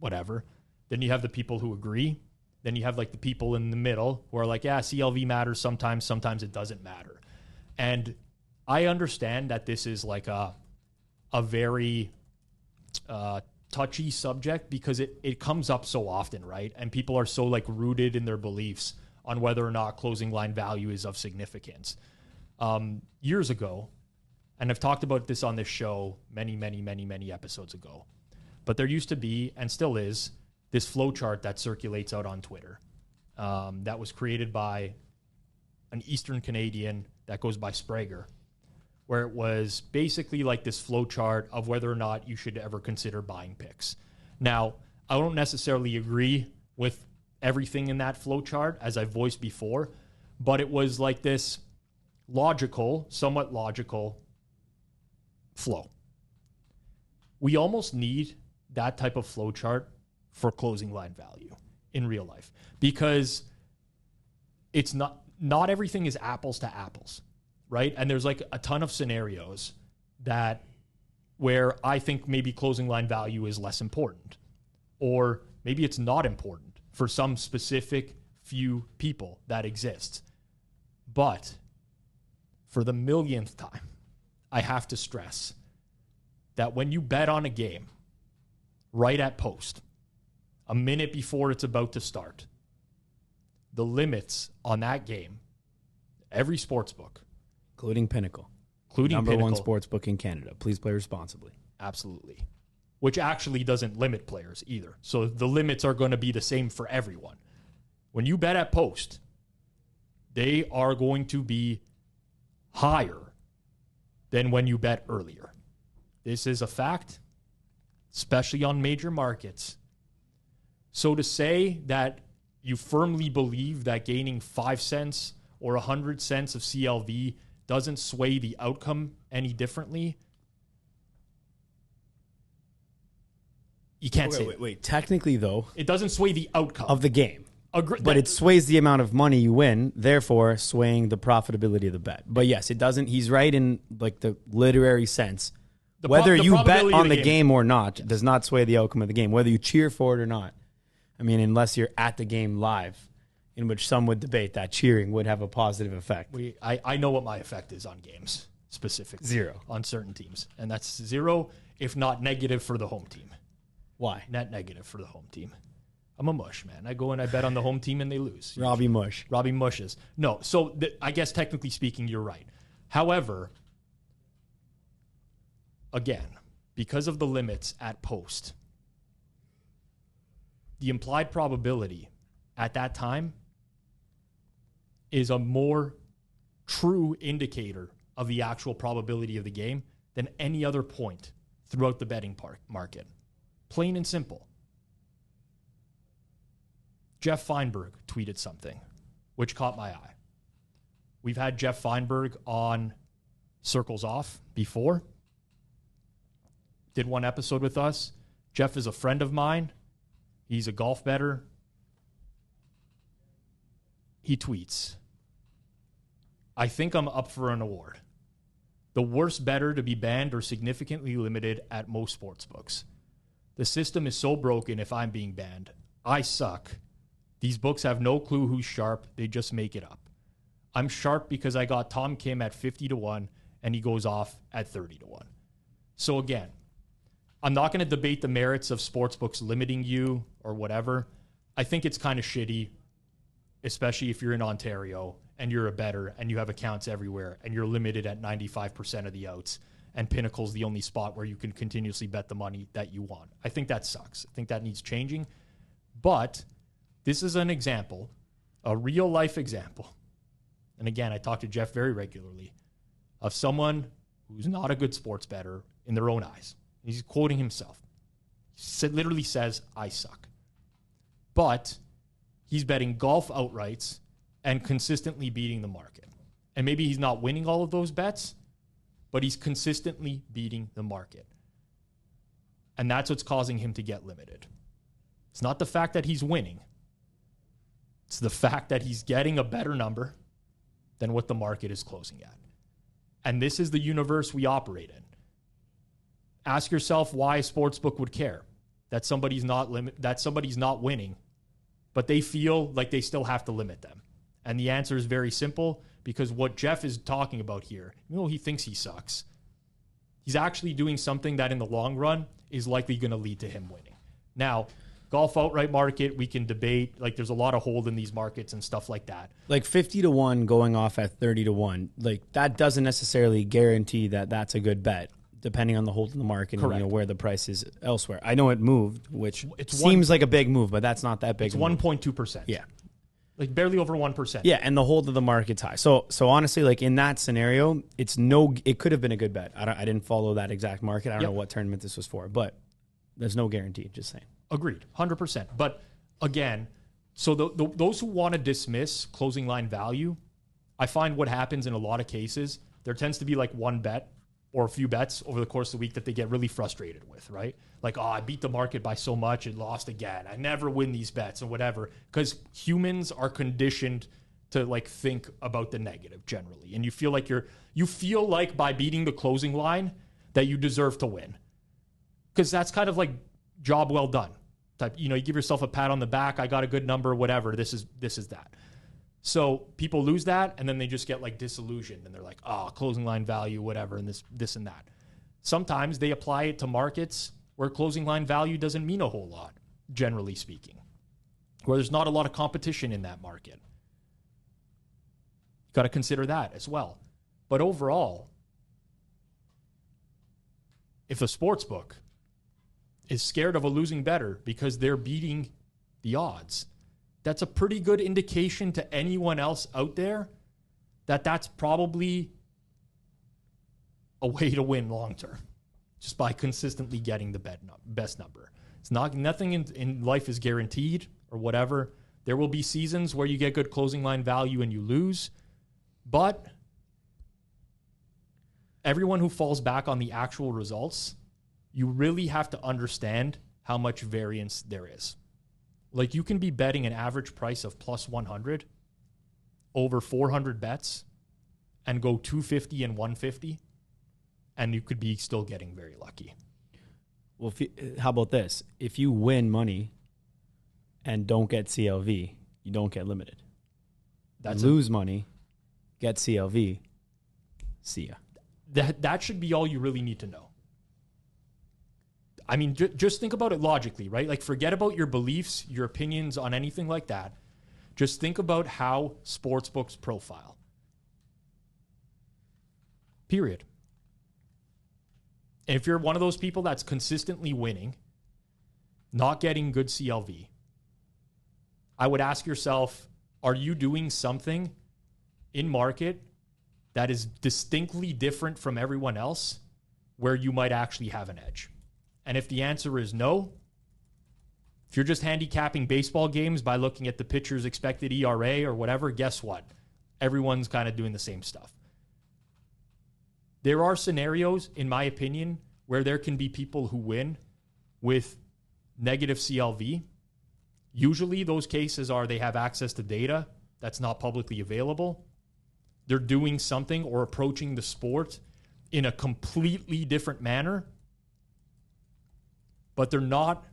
Whatever. Then you have the people who agree. Then you have like the people in the middle who are like, yeah, CLV matters sometimes it doesn't matter. And I understand that this is like a very touchy subject because it comes up so often, right? And people are so like rooted in their beliefs on whether or not closing line value is of significance. Years ago, and I've talked about this on this show many episodes ago, but there used to be, and still is, this flowchart that circulates out on Twitter that was created by an Eastern Canadian that goes by Sprague, where it was basically like this flowchart of whether or not you should ever consider buying picks. Now, I don't necessarily agree with everything in that flowchart, as I voiced before, but it was like this somewhat logical flow. We almost need that type of flowchart for closing line value in real life, because it's not everything is apples to apples, right? And there's like a ton of scenarios where I think maybe closing line value is less important, or maybe it's not important for some specific few people that exists. But for the millionth time, I have to stress that when you bet on a game right at post, a minute before it's about to start, the limits on that game, every sportsbook, including Pinnacle, number one sportsbook in Canada. Please play responsibly. Absolutely. Which actually doesn't limit players either. So the limits are going to be the same for everyone. When you bet at post, they are going to be higher than when you bet earlier. This is a fact, especially on major markets. So to say that you firmly believe that gaining 5 cents or 100 cents of CLV doesn't sway the outcome any differently, you can't say. Wait. Technically, though, it doesn't sway the outcome of the game. But it sways the amount of money you win, therefore swaying the profitability of the bet. But yes, it doesn't. He's right in like the literary sense. Whether you bet on the game or not does not sway the outcome of the game. Whether you cheer for it or not. I mean, unless you're at the game live, in which some would debate that cheering would have a positive effect. I know what my effect is on games specifically. 0 on certain teams. And that's 0, if not negative for the home team. Why? Net negative for the home team. I'm a mush, man. I go and I bet on the home team and they lose. Robbie Mush. Robbie Mushes. No, so I guess technically speaking, you're right. However, again, because of the limits at post, the implied probability at that time is a more true indicator of the actual probability of the game than any other point throughout the betting market. Plain and simple. Jeff Feinberg tweeted something which caught my eye. We've had Jeff Feinberg on Circles Off before. Did one episode with us. Jeff is a friend of mine. He's a golf bettor. He tweets, "I think I'm up for an award. The worst bettor to be banned or significantly limited at most sportsbooks. The system is so broken if I'm being banned. I suck. These books have no clue who's sharp. They just make it up. I'm sharp because I got Tom Kim at 50-1 and he goes off at 30-1. So again, I'm not going to debate the merits of sportsbooks limiting you or whatever. I think it's kind of shitty, especially if you're in Ontario and you're a bettor and you have accounts everywhere and you're limited at 95% of the outs and Pinnacle's the only spot where you can continuously bet the money that you want. I think that sucks. I think that needs changing. But this is an example, a real life example. And again, I talk to Jeff very regularly of someone who's not a good sports bettor in their own eyes. He's quoting himself. He literally says, I suck. But he's betting golf outrights and consistently beating the market. And maybe he's not winning all of those bets, but he's consistently beating the market. And that's what's causing him to get limited. It's not the fact that he's winning. It's the fact that he's getting a better number than what the market is closing at. And this is the universe we operate in. Ask yourself why a sportsbook would care that somebody's not winning, but they feel like they still have to limit them. And the answer is very simple, because what Jeff is talking about here, he thinks he sucks. He's actually doing something that in the long run is likely going to lead to him winning. Now, golf outright market, we can debate. Like, there's a lot of hold in these markets and stuff like that. Like 50-1 going off at 30-1, like that doesn't necessarily guarantee that that's a good bet, depending on the hold in the market and, you know, where the price is elsewhere. I know it moved, which seems like a big move, but that's not that big. It's 1.2%. Yeah. Like barely over 1%. Yeah, and the hold of the market's high. So honestly, like in that scenario, it could have been a good bet. I didn't follow that exact market. I don't know what tournament this was for, but there's no guarantee, just saying. Agreed, 100%. But again, so those who want to dismiss closing line value, I find what happens in a lot of cases, there tends to be like one bet or a few bets over the course of the week that they get really frustrated with, right? Like, oh, I beat the market by so much, it lost again. I never win these bets or whatever. Because humans are conditioned to like think about the negative generally. And you feel like by beating the closing line that you deserve to win. Because that's kind of like job well done. Type, you know, you give yourself a pat on the back, I got a good number, whatever, this is that. So people lose that, and then they just get like disillusioned, and they're like, oh, closing line value, whatever, and this and that. Sometimes they apply it to markets where closing line value doesn't mean a whole lot, generally speaking, where there's not a lot of competition in that market. You got to consider that as well. But overall, if a sports book is scared of a losing bettor because they're beating the odds, that's a pretty good indication to anyone else out there that that's probably a way to win long term, just by consistently getting the best number. It's nothing in life is guaranteed or whatever. There will be seasons where you get good closing line value and you lose, but everyone who falls back on the actual results, you really have to understand how much variance there is. Like, you can be betting an average price of plus 100 over 400 bets and go 250 and 150, and you could be still getting very lucky. Well, how about this? If you win money and don't get CLV, you don't get limited. Lose money, get CLV, see ya. That should be all you really need to know. I mean, just think about it logically, right? Like, forget about your beliefs, your opinions on anything like that. Just think about how sportsbooks profile. Period. And if you're one of those people that's consistently winning, not getting good CLV, I would ask yourself, are you doing something in market that is distinctly different from everyone else where you might actually have an edge? And if the answer is no, if you're just handicapping baseball games by looking at the pitcher's expected ERA or whatever, guess what? Everyone's kind of doing the same stuff. There are scenarios, in my opinion, where there can be people who win with negative CLV. Usually those cases are they have access to data that's not publicly available. They're doing something or approaching the sport in a completely different manner, but they're not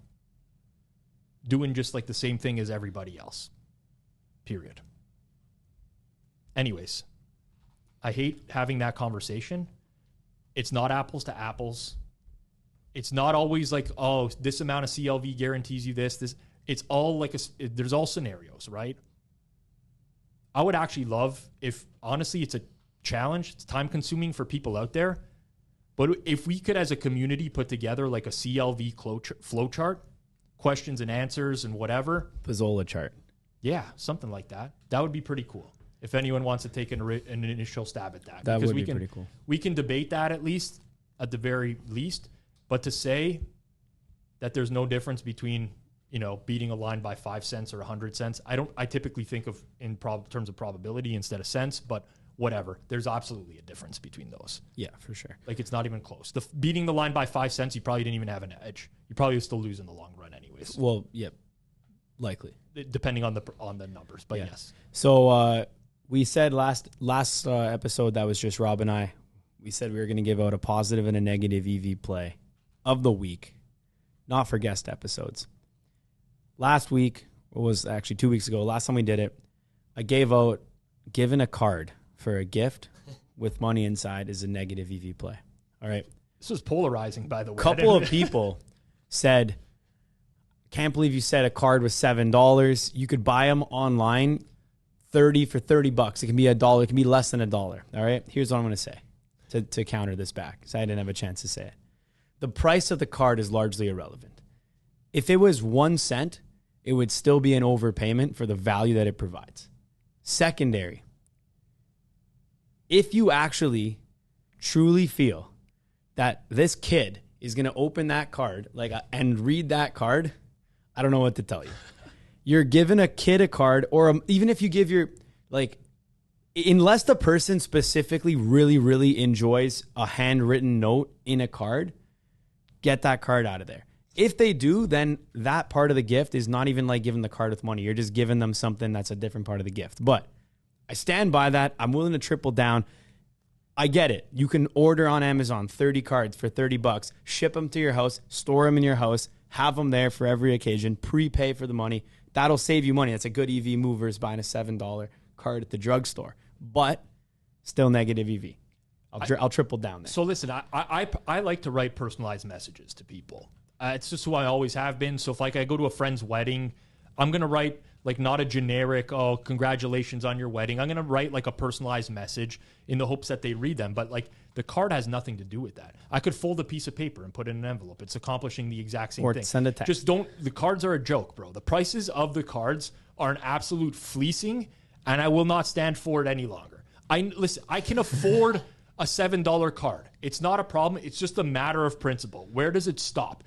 doing just like the same thing as everybody else. Period. Anyways, I hate having that conversation. It's not apples to apples. It's not always like, oh, this amount of CLV guarantees you this. It's all like, there's all scenarios, right? I would actually love if, honestly, it's a challenge. It's time consuming for people out there. But if we could, as a community, put together like a CLV flow chart, questions and answers and whatever. Pizzola chart. Yeah, something like that. That would be pretty cool. If anyone wants to take an initial stab at that. That would be pretty cool. We can debate that at the very least. But to say that there's no difference between, beating a line by 5 cents or 100 cents, I typically think of in terms of probability instead of cents, but whatever. There's absolutely a difference between those. Yeah, for sure. Like, it's not even close. Beating the line by 5 cents, you probably didn't even have an edge. You probably still lose in the long run anyways. Well, yep. Likely. Depending on the numbers, but yes. So we said last episode that was just Rob and I, we said we were going to give out a positive and a negative EV play of the week, not for guest episodes. Last week, it was actually 2 weeks ago, last time we did it, I given a card for a gift with money inside is a negative EV play. All right. This was polarizing, by the way. A couple of people said, Can't believe you said a card was $7. You could buy them online 30 for $30. It can be $1. It can be less than $1. All right. Here's what I'm going to say to counter this back, because I didn't have a chance to say it. The price of the card is largely irrelevant. If it was 1 cent, it would still be an overpayment for the value that it provides. Secondary, if you actually truly feel that this kid is going to open that card and read that card, I don't know what to tell you. You're giving a kid a card, or even if you give your, unless the person specifically really, really enjoys a handwritten note in a card, get that card out of there. If they do, then that part of the gift is not even like giving the card with money. You're just giving them something that's a different part of the gift. But I stand by that. I'm willing to triple down. I get it. You can order on Amazon 30 cards for $30, ship them to your house, store them in your house, have them there for every occasion, prepay for the money. That'll save you money. That's a good EV move versus buying a $7 card at the drugstore. But still negative EV. I'll triple down there. So listen, I like to write personalized messages to people. It's just who I always have been. So if I go to a friend's wedding, I'm going to write not a generic, oh, congratulations on your wedding. I'm going to write a personalized message in the hopes that they read them. But the card has nothing to do with that. I could fold a piece of paper and put it in an envelope. It's accomplishing the exact same thing. Or send a text. The cards are a joke, bro. The prices of the cards are an absolute fleecing, and I will not stand for it any longer. I can afford a $7 card. It's not a problem. It's just a matter of principle. Where does it stop?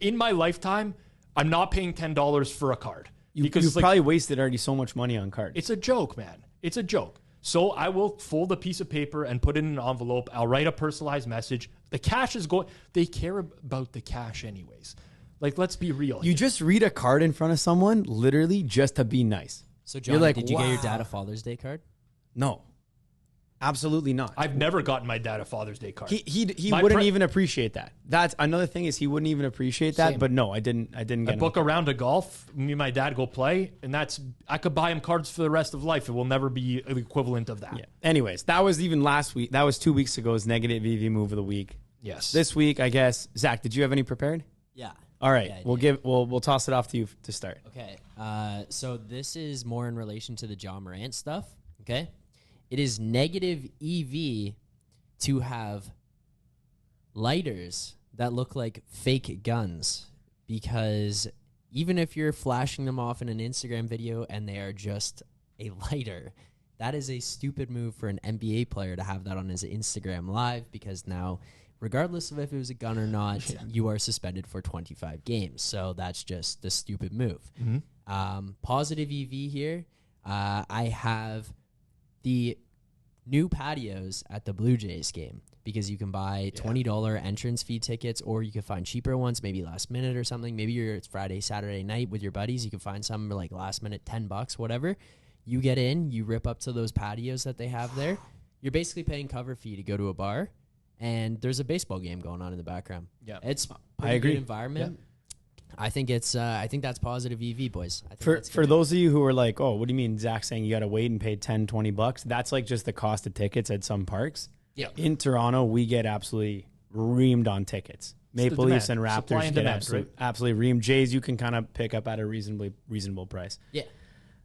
In my lifetime, I'm not paying $10 for a card. You've probably wasted already so much money on cards. It's a joke, man. It's a joke. So I will fold a piece of paper and put it in an envelope. I'll write a personalized message. The cash is going. They care about the cash anyways. Let's be real. You just read a card in front of someone, literally just to be nice. So, Johnny, did you get your dad a Father's Day card? No. Absolutely not. I've never gotten my dad a Father's Day card. He wouldn't even appreciate that. That's another thing, is he wouldn't even appreciate that. Same. But no, I didn't get I book a round of golf. Me and my dad go play, and I could buy him cards for the rest of life. It will never be the equivalent of that. Yeah. Anyways, that was even last week. That was 2 weeks ago's negative EV move of the week. Yes. This week, I guess. Zach, did you have any prepared? Yeah. All right. Yeah, we'll toss it off to you to start. Okay. So this is more in relation to the John Morant stuff. Okay. It is negative EV to have lighters that look like fake guns, because even if you're flashing them off in an Instagram video and they are just a lighter, that is a stupid move for an NBA player to have that on his Instagram live, because now, regardless of if it was a gun or not, you are suspended for 25 games. So that's just the stupid move. Mm-hmm. Positive EV here. I have the new patios at the Blue Jays game, because you can buy $20 entrance fee tickets, or you can find cheaper ones, maybe last minute or something. Maybe it's Friday, Saturday night with your buddies. You can find some last minute, $10, whatever. You get in, you rip up to those patios that they have there. You're basically paying cover fee to go to a bar, and there's a baseball game going on in the background. Yeah, it's I agree. Good environment. Yeah. I think that's positive EV, boys. For those of you who are like, oh, what do you mean Zach's saying you got to wait and pay $10-$20? That's just the cost of tickets at some parks. Yeah. In Toronto, we get absolutely reamed on tickets. Maple Leafs and Raptors get absolutely reamed. Jays, you can kind of pick up at a reasonable price. Yeah.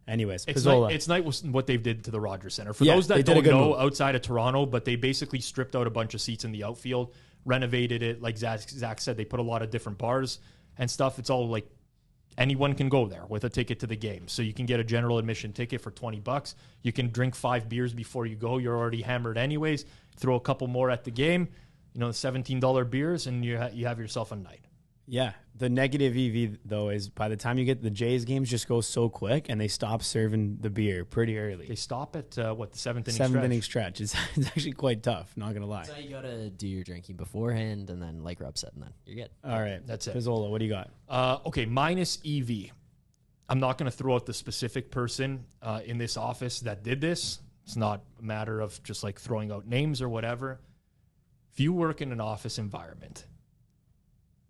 Anyways, Pizzola. It's nice what they've did to the Rogers Center. For those that don't know, outside of Toronto, but they basically stripped out a bunch of seats in the outfield, renovated it. Like Zach said, they put a lot of different bars and stuff. It's all anyone can go there with a ticket to the game. So you can get a general admission ticket for $20. You can drink 5 beers before you go. You're already hammered anyways. Throw a couple more at the game, the $17 beers, and you have yourself a night. Yeah. The negative EV, though, is by the time you get the Jays games, just go so quick, and they stop serving the beer pretty early. They stop at, the seventh inning stretch? Seventh inning stretch. It's actually quite tough, not going to lie. So you got to do your drinking beforehand, and then you're upset, and then you're good. All right. That's it. Pizzola, what do you got? Okay, minus EV. I'm not going to throw out the specific person in this office that did this. It's not a matter of just throwing out names or whatever. If you work in an office environment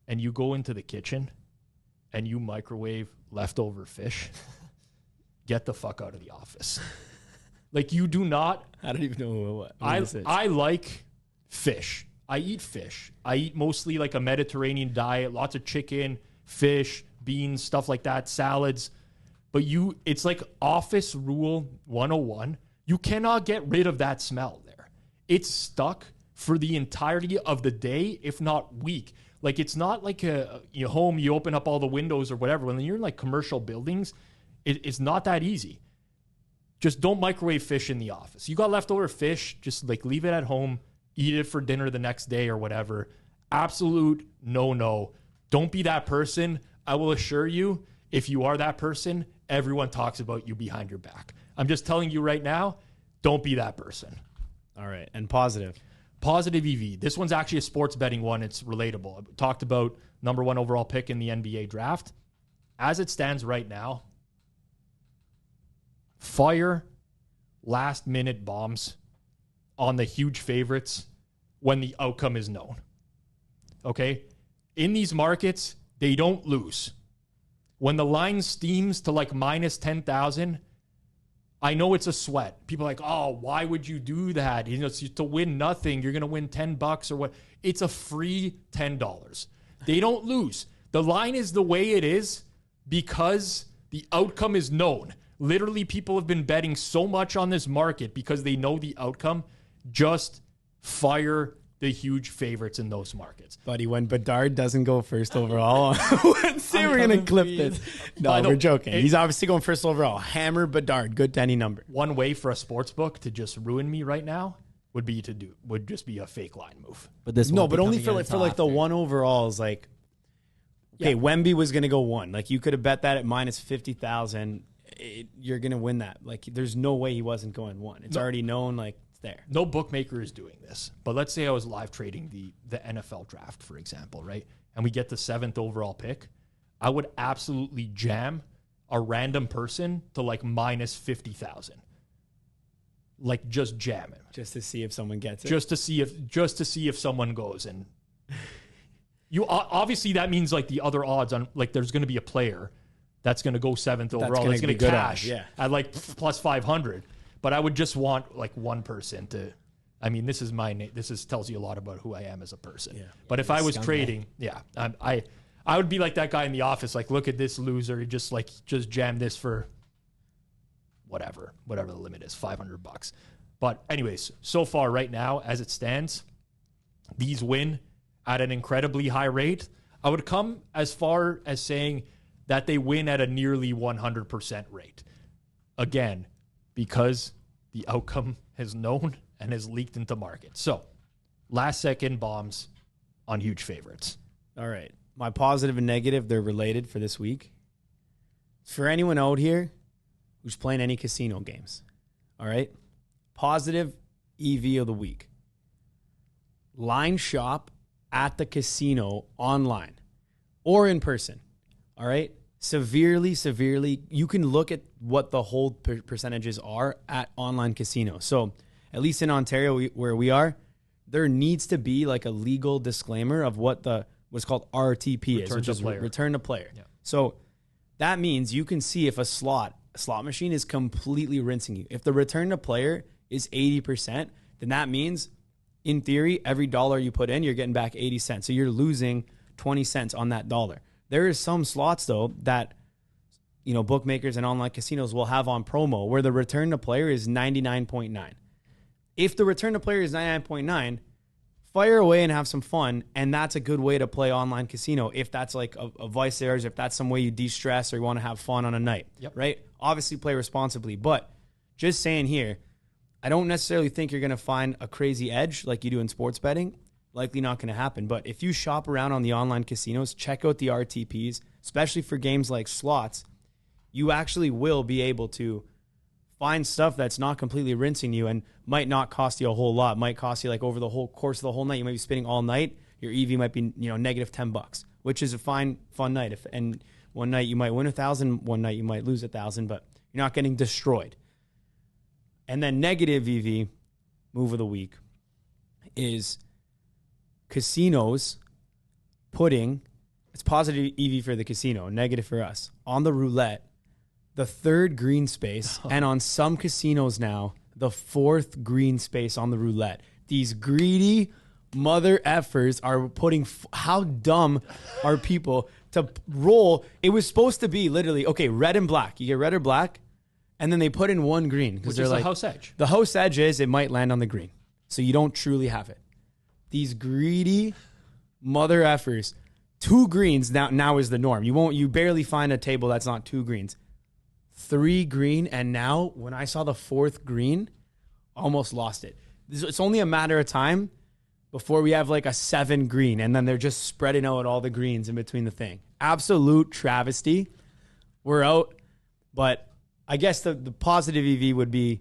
and you go into the kitchen and you microwave leftover fish, get the fuck out of the office. You do not. I don't even know what I like fish. I eat fish. I eat mostly a Mediterranean diet, lots of chicken, fish, beans, stuff like that, salads. But it's like office rule 101. You cannot get rid of that smell there. It's stuck for the entirety of the day, if not week. Like, it's not like your home, you open up all the windows or whatever. When you're in like commercial buildings, it's not that easy. Just don't microwave fish in the office. You got leftover fish, just like leave it at home, eat it for dinner the next day or whatever. Absolute no. Don't be that person. I will assure you, if you are that person, everyone talks about you behind your back. I'm just telling you right now, don't be that person. All right. And positive EV. This one's actually a sports betting one. It's relatable. I talked about number 1 overall pick in the NBA draft. As it stands right now, fire last-minute bombs on the huge favorites when the outcome is known. Okay? In these markets, they don't lose. When the line steams to like minus 10,000, I know it's a sweat. People are like, oh, why would you do that? You know, it's to win nothing. You're going to win $10 or what? It's a free $10. They don't lose. The line is the way it is because the outcome is known. Literally, people have been betting so much on this market because they know the outcome. Just fire the huge favorites in those markets. Buddy, when Bedard doesn't go first overall on Wednesday, we're going to clip this. No, we're joking. He's obviously going first overall. Hammer Bedard, good to any number. One way for a sports book to just ruin me right now would just be a fake line move. But this but only for like the 1 overall is like, okay, Wemby was going to go 1. Like, you could have bet that at minus 50,000. You're going to win that. Like, there's no way he wasn't going 1. It's already known, like, it's there. No bookmaker is doing this. But let's say I was live trading the NFL draft, for example, right? And we get the 7th overall pick. I would absolutely jam a random person to like minus 50,000. Like, just jam him. Just to see if someone gets it. Just to see if someone goes. And you obviously that means like the other odds on, like, there's going to be a player that's going to go 7th overall. That's going to cash at like plus 500. But I would just want like one person to. I mean, this is my name. Tells you a lot about who I am as a person. Yeah. But if I was trading, I would be like that guy in the office. Like, look at this loser. He just jam this for whatever the limit is, $500. But anyways, so far right now, as it stands, these win at an incredibly high rate. I would come as far as saying that they win at a nearly 100% rate. Again, because the outcome is known and has leaked into markets. So, last second bombs on huge favorites. All right. My positive and negative, they're related for this week. For anyone out here who's playing any casino games, all right? Positive EV of the week. Line shop at the casino online or in person, all right? Severely, you can look at what the hold percentages are at online casinos. So, at least in Ontario, where we are, there needs to be like a legal disclaimer of what what's called RTP is, which is return to player. Yeah. So, that means you can see if a slot machine is completely rinsing you. If the return to player is 80%, then that means, in theory, every dollar you put in, you're getting back 80 cents. So you're losing 20 cents on that dollar. There is some slots, though, that bookmakers and online casinos will have on promo where the return to player is 99.9. If the return to player is 99.9, fire away and have some fun, and that's a good way to play online casino if that's like a vice there, if that's some way you de-stress or you want to have fun on a night, right? Obviously play responsibly, but just saying here, I don't necessarily think you're going to find a crazy edge like you do in sports betting. Likely not going to happen, but if you shop around on the online casinos, check out the RTPs, especially for games like slots, you actually will be able to find stuff that's not completely rinsing you and might not cost you a whole lot. Might cost you like over the whole course of the whole night. You might be spending all night. Your EV might be negative $10, which is a fun night. And one night you might win 1,000, one night you might lose 1,000, but you're not getting destroyed. And then negative EV move of the week is casinos putting, it's positive EV for the casino, negative for us, on the roulette, the 3rd green space, and on some casinos now, the 4th green space on the roulette. These greedy mother effers are putting, how dumb are people to roll. It was supposed to be literally, okay, red and black. You get red or black, and then they put in one green. Which they're is like, the house edge. The house edge is it might land on the green. So you don't truly have it. These greedy mother effers. 2 greens now is the norm. You barely find a table that's not 2 greens. 3 green, and now when I saw the 4th green, almost lost it. It's only a matter of time before we have like a 7 green, and then they're just spreading out all the greens in between the thing. Absolute travesty. We're out. But I guess the positive EV would be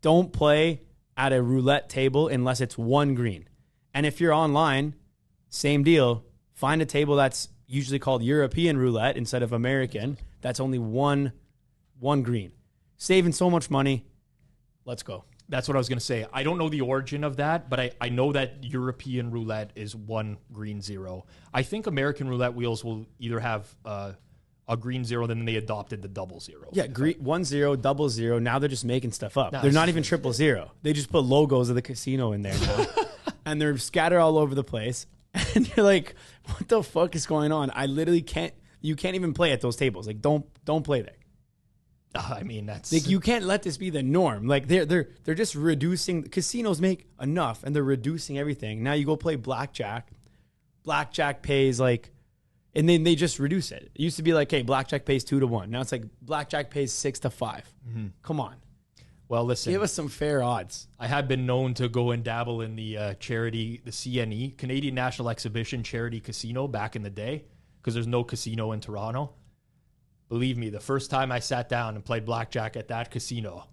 don't play at a roulette table unless it's 1 green. And if you're online, same deal. Find a table that's usually called European roulette instead of American. That's only one green. Saving so much money. Let's go. That's what I was going to say. I don't know the origin of that, but I know that European roulette is 1 green 0. I think American roulette wheels will either have a green 0, then they adopted the 0-0. Yeah, 1-0, 0-0. Now they're just making stuff up. No, They're not even 0-0. They just put logos of the casino in there now. And they're scattered all over the place. And you're like, what the fuck is going on? I literally you can't even play at those tables. Like, don't play there. I mean, that's like, you can't let this be the norm. Like, they're just reducing. Casinos make enough, and they're reducing everything. Now you go play blackjack. Blackjack pays like, and then they just reduce it. It used to be like, hey, blackjack pays 2-1. Now it's like blackjack pays 6-5. Mm-hmm. Come on. Well, listen. Give us some fair odds. I have been known to go and dabble in the charity, the CNE, Canadian National Exhibition Charity Casino, back in the day, because there's no casino in Toronto. Believe me, the first time I sat down and played blackjack at that casino,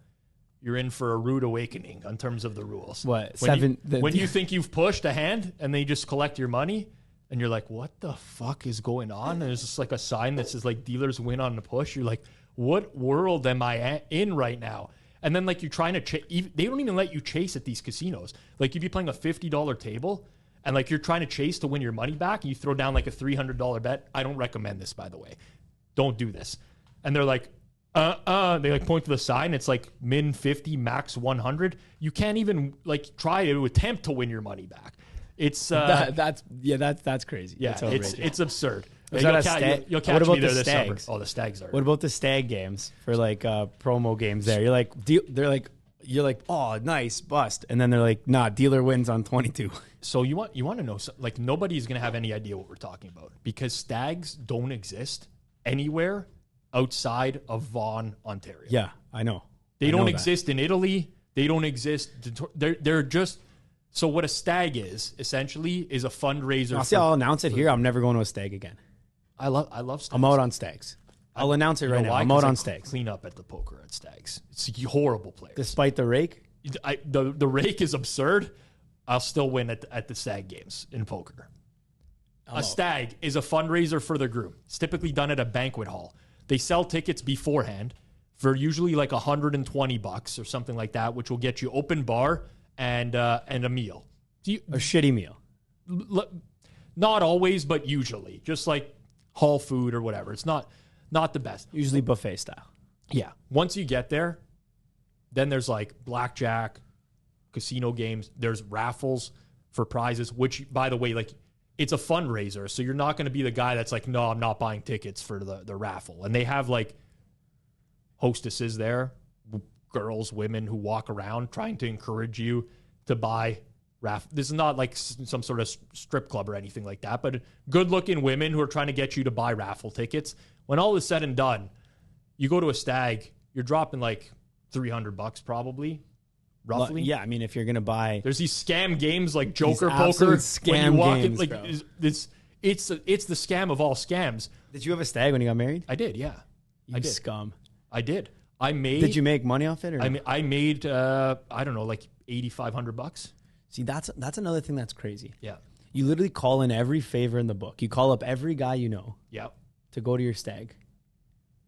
you're in for a rude awakening in terms of the rules. What? When you think you've pushed a hand and they just collect your money, and you're like, what the fuck is going on? And there's just like a sign that says like dealers win on the push. You're like, what world am I in right now? And then, like, you're trying to they don't even let you chase at these casinos. Like, if you're playing a $50 table and, like, you're trying to chase to win your money back and you throw down, like, a $300 bet, I don't recommend this, by the way. Don't do this. And they're like, they, like, point to the sign. It's, like, min 50, max 100. You can't even, like, try to attempt to win your money back. It's that's crazy. Yeah, that's it's absurd. Is You'll that a stag? You'll catch What about me there the this summer. stags? Oh, the stags are. What about the stag games for like promo games? There, you're like, you're like, oh, nice bust, and then they're like, nah, dealer wins on 22. So you want to know, like, nobody's gonna have any idea what we're talking about because stags don't exist anywhere outside of Vaughan, Ontario. Yeah, I know. They don't exist in Italy. They don't exist. They're just. So what a stag is essentially is a fundraiser. I'll announce it here. I'm never going to a stag again. I love stags. I'm out on stags. I'll announce it right now. I'm out on stags. Clean up at the poker at stags. It's horrible players. Despite the rake? The rake is absurd. I'll still win at the stag games in poker. A stag is a fundraiser for the groom. It's typically done at a banquet hall. They sell tickets beforehand for usually like $120 or something like that, which will get you open bar and a meal. A shitty meal. Not always, but usually. Just like hall food or whatever. It's not the best. Usually buffet style. Yeah. Once you get there, then there's like blackjack, casino games. There's raffles for prizes, which, by the way, like, it's a fundraiser. So you're not going to be the guy that's like, no, I'm not buying tickets for the raffle. And they have like hostesses there, girls, women who walk around trying to encourage you to buy raffle. This is not like some sort of strip club or anything like that, but good-looking women who are trying to get you to buy raffle tickets. When all is said and done, you go to a stag, you're dropping like $300 probably, roughly. Yeah, I mean, if you're gonna buy, there's these scam games like Joker these Poker. scam when you walk games, in, like bro. it's the scam of all scams. Did you have a stag when you got married? I did, yeah. You I did. scum. I did. I made. Did you make money off it? Or I made. I don't know, like $8,500. See, that's another thing that's crazy. Yeah. You literally call in every favor in the book. You call up every guy you know. Yeah. To go to your stag,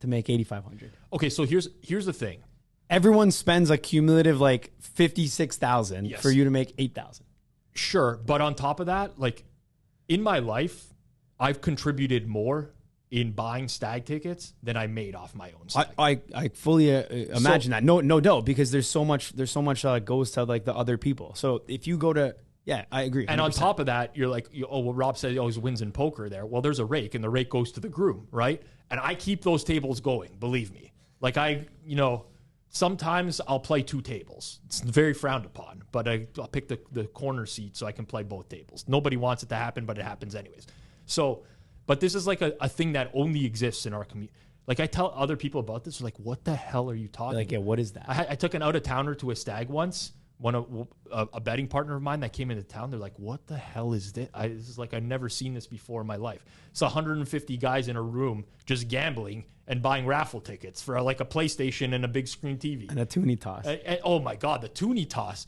to make $8,500. Okay, so here's the thing. Everyone spends a cumulative like $56,000 Yes. for you to make $8,000. Sure, but on top of that, like in my life, I've contributed more in buying stag tickets than I made off my own stag. I fully imagine that. No doubt, because there's so much goes to like the other people. So if you go to Yeah, I agree. 100%. And on top of that, you're like, oh, well, Rob said he always wins in poker there. Well, there's a rake, and the rake goes to the groom, right? And I keep those tables going, believe me. Like sometimes I'll play 2 tables. It's very frowned upon, but I'll pick the corner seat so I can play both tables. Nobody wants it to happen, but it happens anyways. So, but this is like a thing that only exists in our community. Like I tell other people about this, they're like, what the hell are you talking about? Yeah, what is that? I took an out-of-towner to a stag once. A betting partner of mine that came into town, they're like, what the hell is this? This is like, I've never seen this before in my life. It's 150 guys in a room just gambling and buying raffle tickets for like a PlayStation and a big screen TV. And a toonie toss. Oh my God, the toonie toss.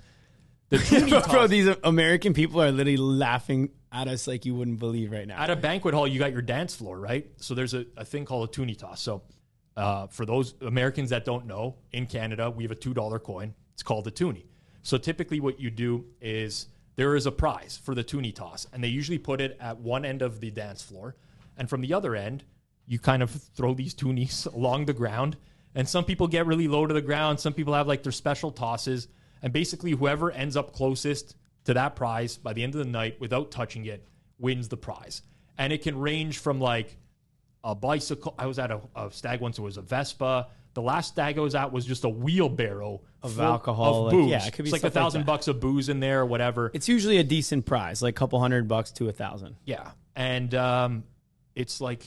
The toonie toss. Bro, these American people are literally laughing at us like you wouldn't believe right now. At a banquet hall, you got your dance floor, right? So there's a thing called a toonie toss. So for those Americans that don't know, in Canada, we have a $2 coin. It's called a toonie. So typically what you do is there is a prize for the toonie toss, and they usually put it at one end of the dance floor. And from the other end, you kind of throw these toonies along the ground. And some people get really low to the ground. Some people have like their special tosses. And basically whoever ends up closest to that prize by the end of the night without touching it wins the prize. And it can range from like a bicycle. I was at a stag once. It was a Vespa. The last stag I was at was just a wheelbarrow of alcohol, of booze. Yeah, it could be it's like $1,000 of booze in there or whatever. It's usually a decent prize, like a couple $100 to $1,000. Yeah, and it's like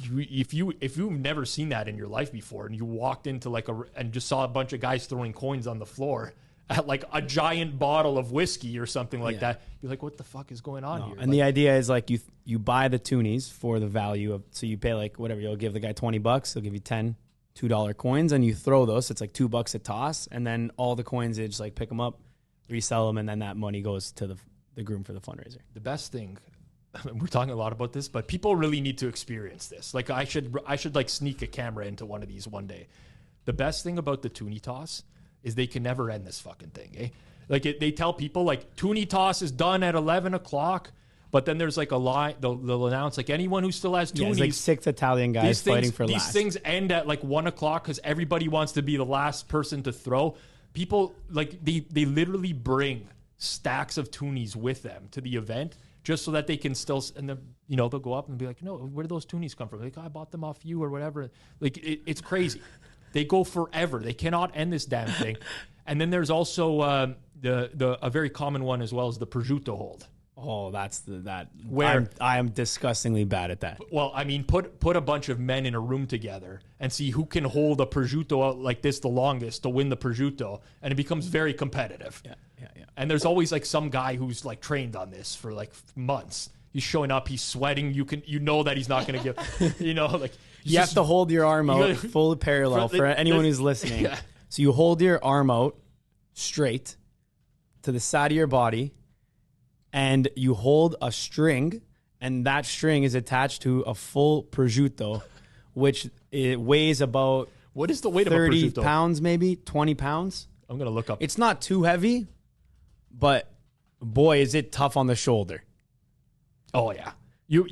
if you've never seen that in your life before, and you walked into and just saw a bunch of guys throwing coins on the floor at like a giant bottle of whiskey or something like that, you're like, what the fuck is going on here? And the idea is like you buy the toonies for the value of, so you pay like whatever, you'll give the guy $20, he'll give you 10 $2 coins, and you throw those. So it's like $2 a toss, and then all the coins, they just like pick them up, resell them, and then that money goes to the groom for the fundraiser. The best thing, we're talking a lot about this, but people really need to experience this. Like I should like sneak a camera into one of these one day. The best thing about the toonie toss is they can never end this fucking thing. Eh? Like they tell people like toonie toss is done at 11 o'clock. But then there's like a line, they'll announce like anyone who still has toonies. Yeah, it's like 6 Italian guys fighting for last. These things end at like 1 o'clock because everybody wants to be the last person to throw. People, like they literally bring stacks of toonies with them to the event just so that they can still, and then, they'll go up and be like, where do those toonies come from? Like, I bought them off you or whatever. Like, it's crazy. They go forever. They cannot end this damn thing. And then there's also a very common one as well as the prosciutto hold. Oh, that's where I am disgustingly bad at that. Well, I mean, put a bunch of men in a room together and see who can hold a prosciutto out like this the longest to win the prosciutto, and it becomes very competitive. Yeah. And there's always like some guy who's like trained on this for like months. He's showing up, he's sweating. You know that he's not going to give. Like you have to hold your arm out full parallel for anyone who's listening. Yeah. So you hold your arm out straight to the side of your body. And you hold a string, and that string is attached to a full prosciutto, which it weighs about what is the weight 30 of a prosciutto? Pounds, maybe 20 pounds. I'm gonna look up. It's not too heavy, but boy, is it tough on the shoulder. Oh yeah, you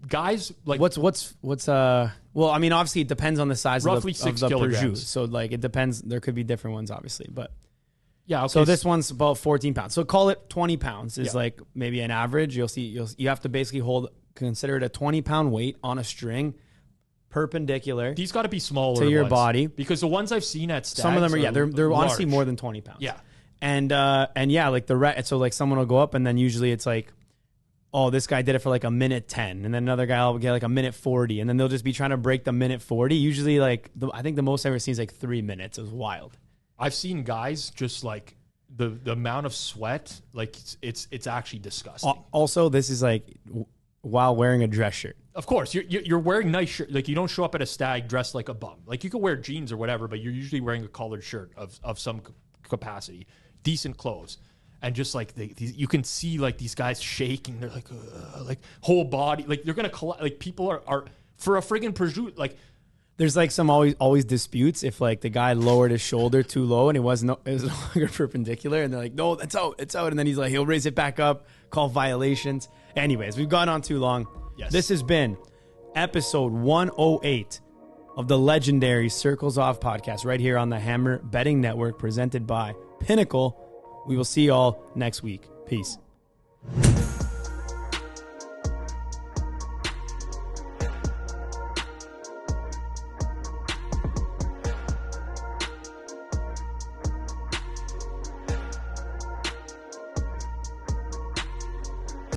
guys like what's well, I mean, obviously it depends on the size roughly of the 6 prosciutto. kilograms. So like it depends. There could be different ones, obviously, but. Yeah. Okay. So this one's about 14 pounds. So call it 20 pounds is like maybe an average. You have to basically consider it a 20-pound weight on a string, perpendicular. These got to be smaller to your ones, body because the ones I've seen at stags, some of them are they're large. honestly more than 20 pounds. Yeah. And yeah, like so like someone will go up, and then usually it's like, oh, this guy did it for like a minute 10, and then another guy will get like a minute 40, and then they'll just be trying to break the minute 40. Usually like I think the most I've ever seen is like 3 minutes. It was wild. I've seen guys just like the amount of sweat, like it's actually disgusting. Also, this is like while wearing a dress shirt. Of course, you're wearing nice shirt. Like you don't show up at a stag dressed like a bum. Like you could wear jeans or whatever, but you're usually wearing a collared shirt of some capacity, decent clothes, and just like you can see like these guys shaking. They're like whole body, like they're gonna like people are for a friggin' prosciutto like. There's like some always disputes if like the guy lowered his shoulder too low and it was no longer perpendicular, and they're like, no, it's out, and then he'll raise it back up, call violations. Anyways, we've gone on too long. Yes. This has been episode 108 of the legendary Circles Off podcast right here on the Hammer Betting Network, presented by Pinnacle. We will see y'all next week. Peace.